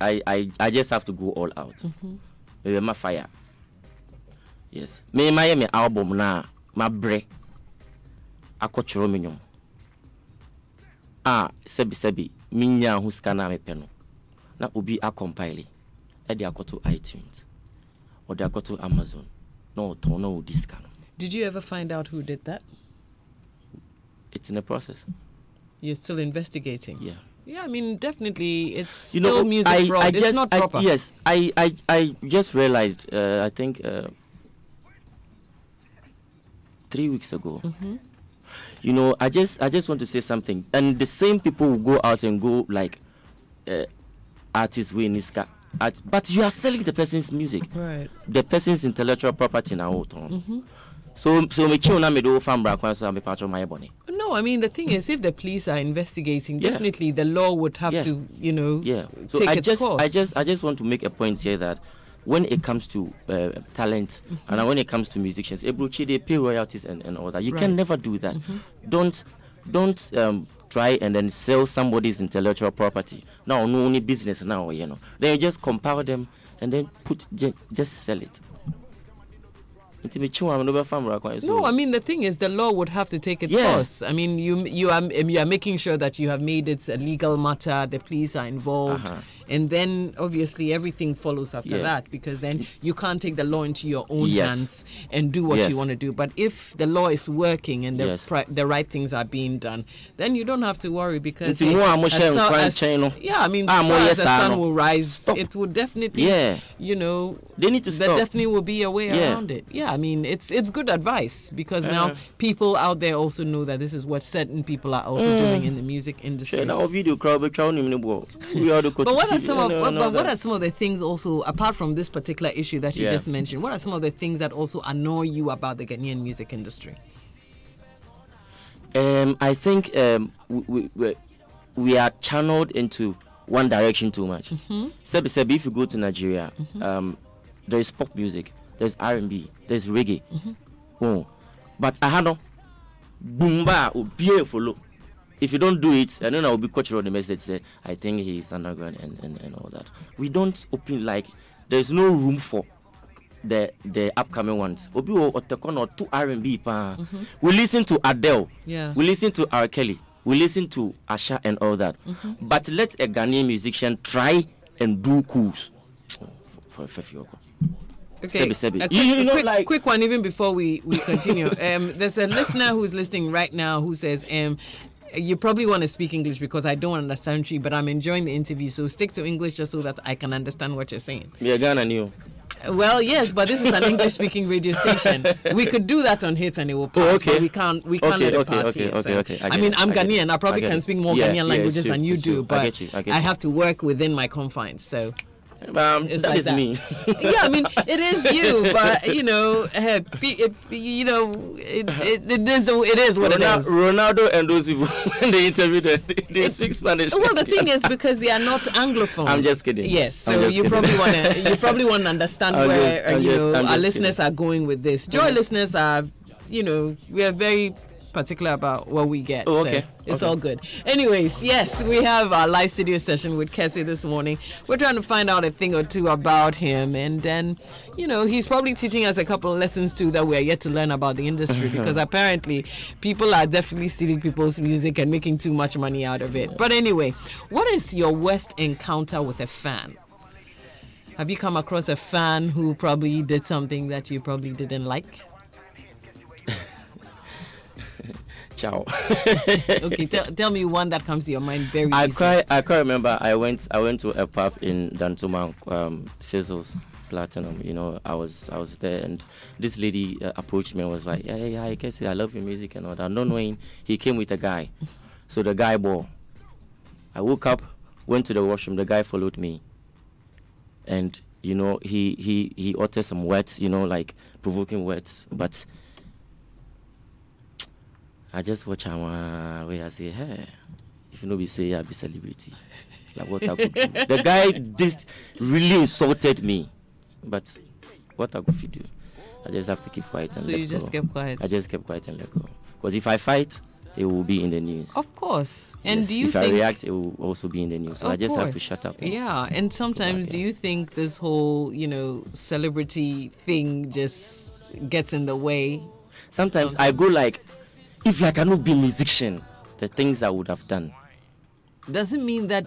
I just have to go all out. Maybe my fire. Yes. Me my album now. My bre. Akochoro minyom. Sebi. Minya who's kana me peno. Na obi a compile. Edi akoto iTunes. Or de akoto Amazon. No tono discount. Did you ever find out who did that? It's in a process. You're still investigating? Yeah. Yeah, I mean, definitely it's still music fraud. It's not proper. Yes, I just realized, I think 3 weeks ago. I just want to say something. And the same people will go out and go like artists with Niska. But you are selling the person's music. Right. The person's intellectual property now. So me chill me do farm back so I'm part of my bonnie. No, I mean the thing is, if the police are investigating, definitely the law would have to, So take its course. I just want to make a point here that when it comes to talent and when it comes to musicians, they pay royalties and all that. You can never do that. Don't try and then sell somebody's intellectual property. No only business now, Then you just compile them and then just sell it. No, I mean the thing is, the law would have to take its course. I mean, you are making sure that you have made it a legal matter. The police are involved, and then obviously everything follows after that, because then you can't take the law into your own hands and do what you want to do. But if the law is working and the right things are being done, then you don't have to worry, because as the sun will rise, it will definitely, they need to stop. There definitely will be a way around it. Yeah, I mean, it's good advice, because now people out there also know that this is what certain people are also doing in the music industry. But what are some of the things also, apart from this particular issue that you just mentioned, what are some of the things that also annoy you about the Ghanaian music industry? I think we are channeled into one direction too much. Sebi, if you go to Nigeria, there is pop music, there's R&B, there's reggae. But I had no boomba or beautiful. if you don't do it, and then I will be coached on the message say, I think he's underground and all that. We don't open like there's no room for the upcoming ones. Obi or two R&B. We listen to Adele. Yeah. We listen to R. Kelly. We listen to Asha and all that. But let a Ghanaian musician try and do cools for Fefiogo. Okay, quick one even before we continue. There's a listener who's listening right now who says, you probably want to speak English because I don't understand you, but I'm enjoying the interview, so stick to English just so that I can understand what you're saying. Yeah, Ghana knew. Well, yes, but this is an English-speaking radio station. We could do that on hits and it will pass, but we can't let it pass here. I mean, I'm Ghanaian. I probably can speak more Ghanaian languages than you do, but I have to work within my confines, so... that like is that. me. Yeah, I mean, it is you, but it is what it is. Ronaldo and those people, when they interview them, they speak Spanish. Well, the thing is, because they are not Anglophone. I'm just kidding. Yes, so you probably want to understand where our listeners are going with this. Joy listeners are, we are very particular about what we get. Oh, okay. So it's all good. Anyways, yes, we have our live studio session with Kesse this morning. We're trying to find out a thing or two about him, and then, he's probably teaching us a couple of lessons too that we're yet to learn about the industry, because apparently people are definitely stealing people's music and making too much money out of it. But anyway, what is your worst encounter with a fan? Have you come across a fan who probably did something that you probably didn't like? Ciao. Okay, tell me one that comes to your mind very easily. I can't remember. I went to a pub in Dantuma, Fizzles Platinum. I was there, and this lady approached me and was like, "Hey, I guess I love your music and all that." Not knowing he came with a guy, so the guy bore. I woke up, went to the washroom. The guy followed me, and he uttered some words, like provoking words, but. I just watch him where I say, hey, if you know me say I be celebrity. Like what I could do. The guy really insulted me. But what I could do? I just have to keep quiet and let go. So you just kept quiet? I just kept quiet and let go. Because if I fight, it will be in the news. Of course. And yes, do you if think... I react, it will also be in the news. So I just have to shut up. Yeah. And sometimes do you think this whole, celebrity thing just gets in the way? Sometimes I go like... If I cannot be a musician, the things I would have done. Doesn't mean that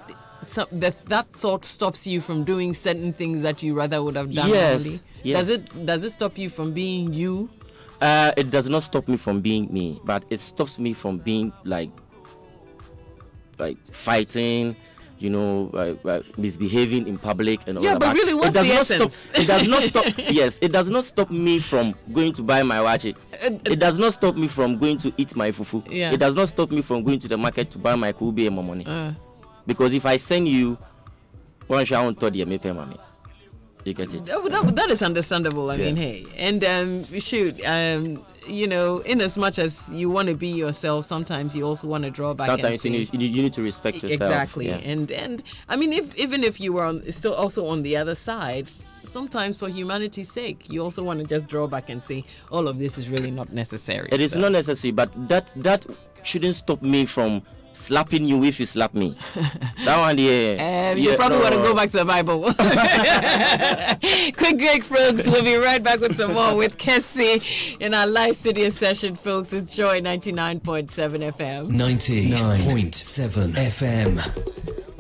that thought stops you from doing certain things that you rather would have done. Yes. Normally? Yes. Does it stop you from being you? It does not stop me from being me, but it stops me from being like fighting, misbehaving in public and all that. Yeah, but really, what's the essence? It does not stop. Yes, it does not stop me from going to buy my wachi. It does not stop me from going to eat my fufu. Yeah. It does not stop me from going to the market to buy my kube and my money. Because if I send you, one shall want to me pay money. You get it? That is understandable. I mean, hey, and in as much as you want to be yourself, sometimes you also want to draw back. Sometimes you need to respect yourself. Exactly, yeah. and I mean, even if you were still also on the other side, sometimes for humanity's sake, you also want to just draw back and say, all of this is really not necessary. It is not necessary, but that shouldn't stop me from slapping you if you slap me. That one, you probably want to go back to the Bible. Quick break, folks. We'll be right back with some more with Kesse in our live studio session, folks. It's Joy 99.7 FM. 99.7 FM.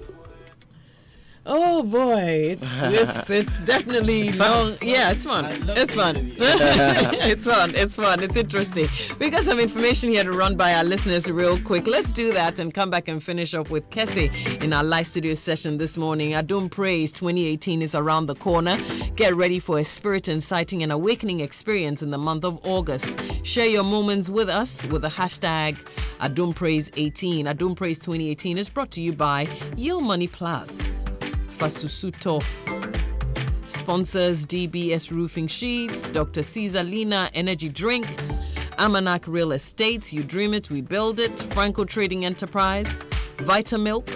Oh boy, it's definitely long. Yeah, it's fun. It's fun. It's fun. It's interesting. We got some information here to run by our listeners real quick. Let's do that and come back and finish up with Kesse in our live studio session this morning. Adum Praise 2018 is around the corner. Get ready for a spirit inciting and awakening experience in the month of August. Share your moments with us with the hashtag Adum Praise 18. Adum Praise 2018 is brought to you by Yield Money Plus. Fasusuto. Sponsors DBS Roofing Sheets, Dr. Caesar Lina Energy Drink, Amanak Real Estates, You Dream It, We Build It, Franco Trading Enterprise, Vitamilk,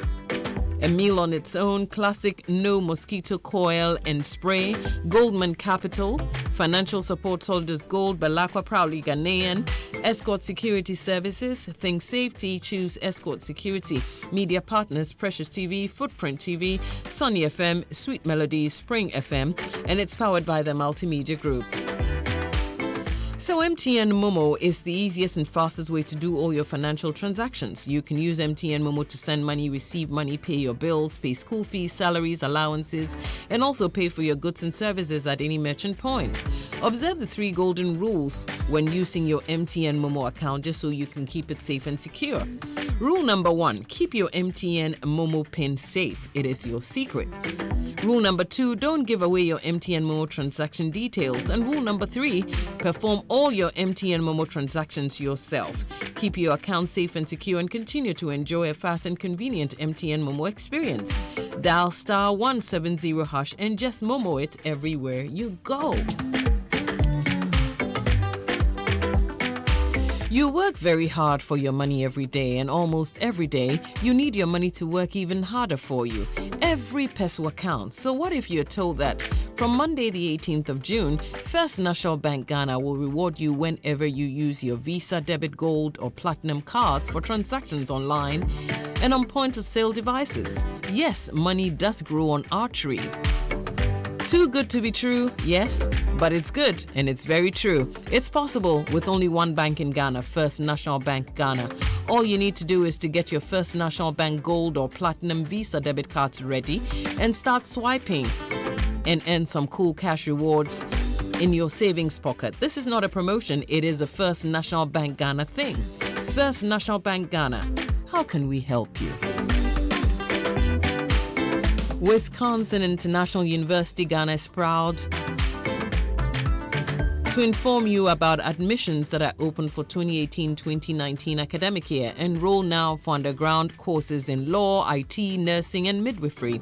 A Meal on Its Own, Classic No Mosquito Coil and Spray, Goldman Capital, Financial support Soldiers Gold, Balakwa proudly Ghanaian. Escort Security Services, Think Safety, Choose Escort Security. Media partners, Precious TV, Footprint TV, Sunny FM, Sweet Melodies, Spring FM, and it's powered by the Multimedia Group. So MTN Momo is the easiest and fastest way to do all your financial transactions. You can use MTN Momo to send money, receive money, pay your bills, pay school fees, salaries, allowances, and also pay for your goods and services at any merchant point. Observe the 3 golden rules when using your MTN Momo account just so you can keep it safe and secure. Rule number 1, keep your MTN Momo PIN safe. It is your secret. Rule number 2, don't give away your MTN Momo transaction details. And rule number 3, perform all your MTN Momo transactions yourself. Keep your account safe and secure and continue to enjoy a fast and convenient MTN Momo experience. Dial *170# and just Momo it everywhere you go. You work very hard for your money every day, and almost every day, you need your money to work even harder for you. Every peso counts. So what if you're told that from Monday the 18th of June, First National Bank Ghana will reward you whenever you use your Visa, Debit, Gold, or Platinum cards for transactions online and on point-of-sale devices? Yes, money does grow on our tree. Too good to be true, yes, but it's good and it's very true. It's possible with only one bank in Ghana, First National Bank Ghana. All you need to do is to get your First National Bank Gold or Platinum Visa debit cards ready and start swiping and earn some cool cash rewards in your savings pocket. This is not a promotion, it is a First National Bank Ghana thing. First National Bank Ghana, how can we help you? Wisconsin International University Ghana is proud to inform you about admissions that are open for 2018-2019 academic year. Enroll now for underground courses in law, IT, nursing, and midwifery.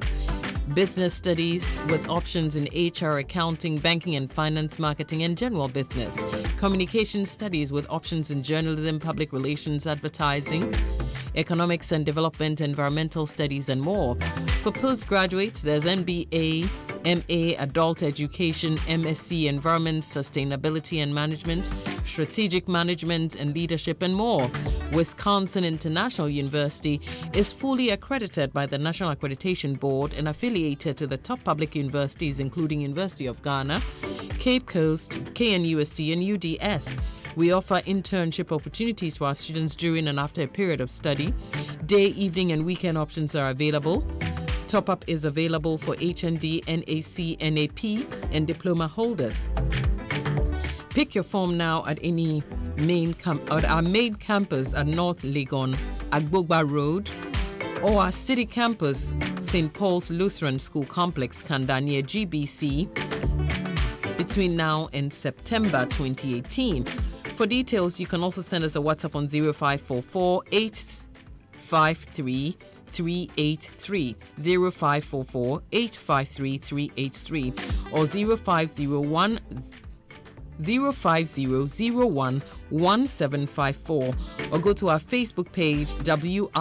Business studies with options in HR, accounting, banking and finance, marketing, and general business. Communication studies with options in journalism, public relations, advertising, economics and development, environmental studies, and more. For postgraduates, there's MBA, MA, Adult Education, MSc, Environment, Sustainability and Management, Strategic Management and Leadership, and more. Wisconsin International University is fully accredited by the National Accreditation Board and affiliated to the top public universities including University of Ghana, Cape Coast, KNUST, and UDS. We offer internship opportunities for our students during and after a period of study. Day, evening, and weekend options are available. Top-up is available for HND, NAC, NAP, and diploma holders. Pick your form now at any our main campus at North Legon, Agbogba Road, or our city campus, St. Paul's Lutheran School Complex, Kanda, near GBC, between now and September 2018. For details, you can also send us a WhatsApp on 0544 853 383 0544 853 383 or 0501 05001 1754 or go to our Facebook page WIUC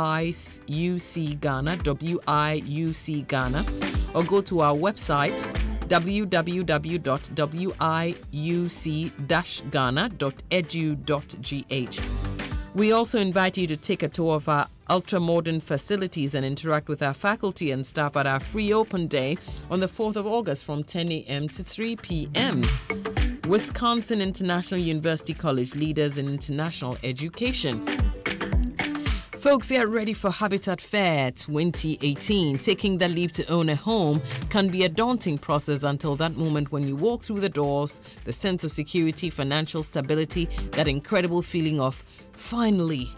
Ghana or go to our website www.wiuc-ghana.edu.gh. We also invite you to take a tour of our ultra-modern facilities and interact with our faculty and staff at our free open day on the 4th of August from 10 a.m. to 3 p.m. Wisconsin International University College, leaders in international education. Folks, get ready for Habitat Fair 2018. Taking the leap to own a home can be a daunting process until that moment when you walk through the doors. The sense of security, financial stability, that incredible feeling of finally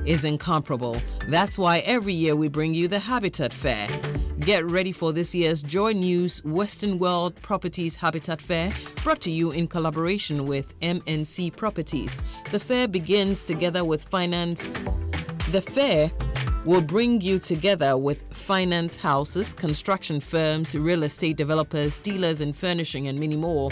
is incomparable. That's why every year we bring you the Habitat Fair. Get ready for this year's Joy News Western World Properties Habitat Fair, brought to you in collaboration with MNC Properties. The fair begins together with finance. The fair will bring you together with finance houses, construction firms, real estate developers, dealers in furnishing, and many more.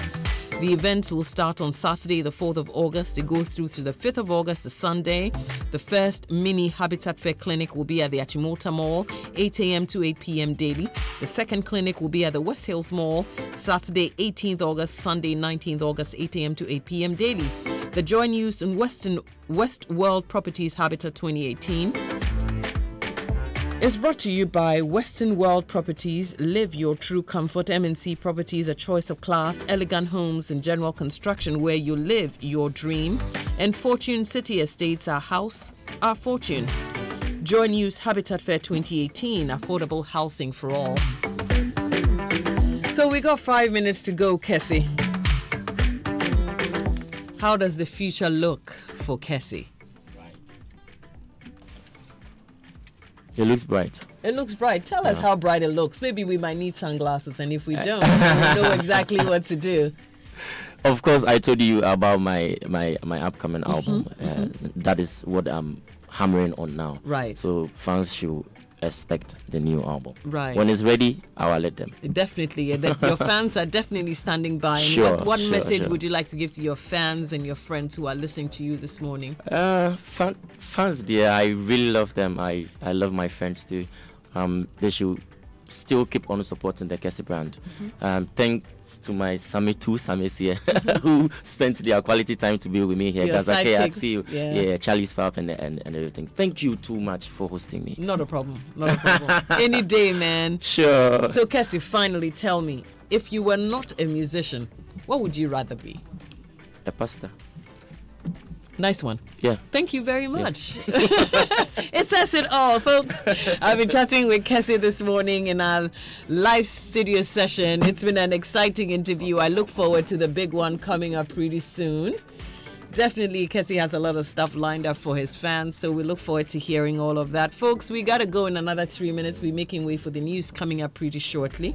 The events will start on Saturday, the 4th of August. It goes through to the 5th of August, the Sunday. The first mini Habitat Fair clinic will be at the Achimota Mall, 8 a.m. to 8 p.m. daily. The second clinic will be at the West Hills Mall, Saturday, 18th August, Sunday, 19th August, 8 a.m. to 8 p.m. daily. The Joy News in West World Properties Habitat 2018 is brought to you by Western World Properties. Live your true comfort. M&C Properties, a choice of class, elegant homes and general construction where you live your dream. And Fortune City Estates, our house, our fortune. Joy News Habitat Fair 2018, affordable housing for all. So we got 5 minutes to go, Kesse. How does the future look for Kesse? It looks bright. It looks bright. Tell us how bright it looks. Maybe we might need sunglasses, and if we don't, we'll know exactly what to do. Of course, I told you about my upcoming album. That is what I'm hammering on now. Right. So fans should expect the new album. Right. When it's ready, I will let them. Definitely. Your fans are definitely standing by. And Sure, what sure, message sure. would you like to give to your fans and your friends who are listening to you this morning? Fans, dear, I really love them. I love my friends too. They should still keep on supporting the Kesse brand. Thanks to my Samis here, who spent their quality time to be with me here. Your Gazake, I sidekicks, see you. yeah. Charlie's Pap and everything. Thank you too much for hosting me. Not a problem. Not a problem. Any day, man. Sure. So, Kesse, finally tell me, if you were not a musician, what would you rather be? A pastor. Nice one. Yeah. Thank you very much. It says it all, folks. I've been chatting with Kesse this morning in our live studio session. It's been an exciting interview. I look forward to the big one coming up pretty soon. Definitely, Kesse has a lot of stuff lined up for his fans, so we look forward to hearing all of that. Folks, we got to go in another 3 minutes. We're making way for the news coming up pretty shortly.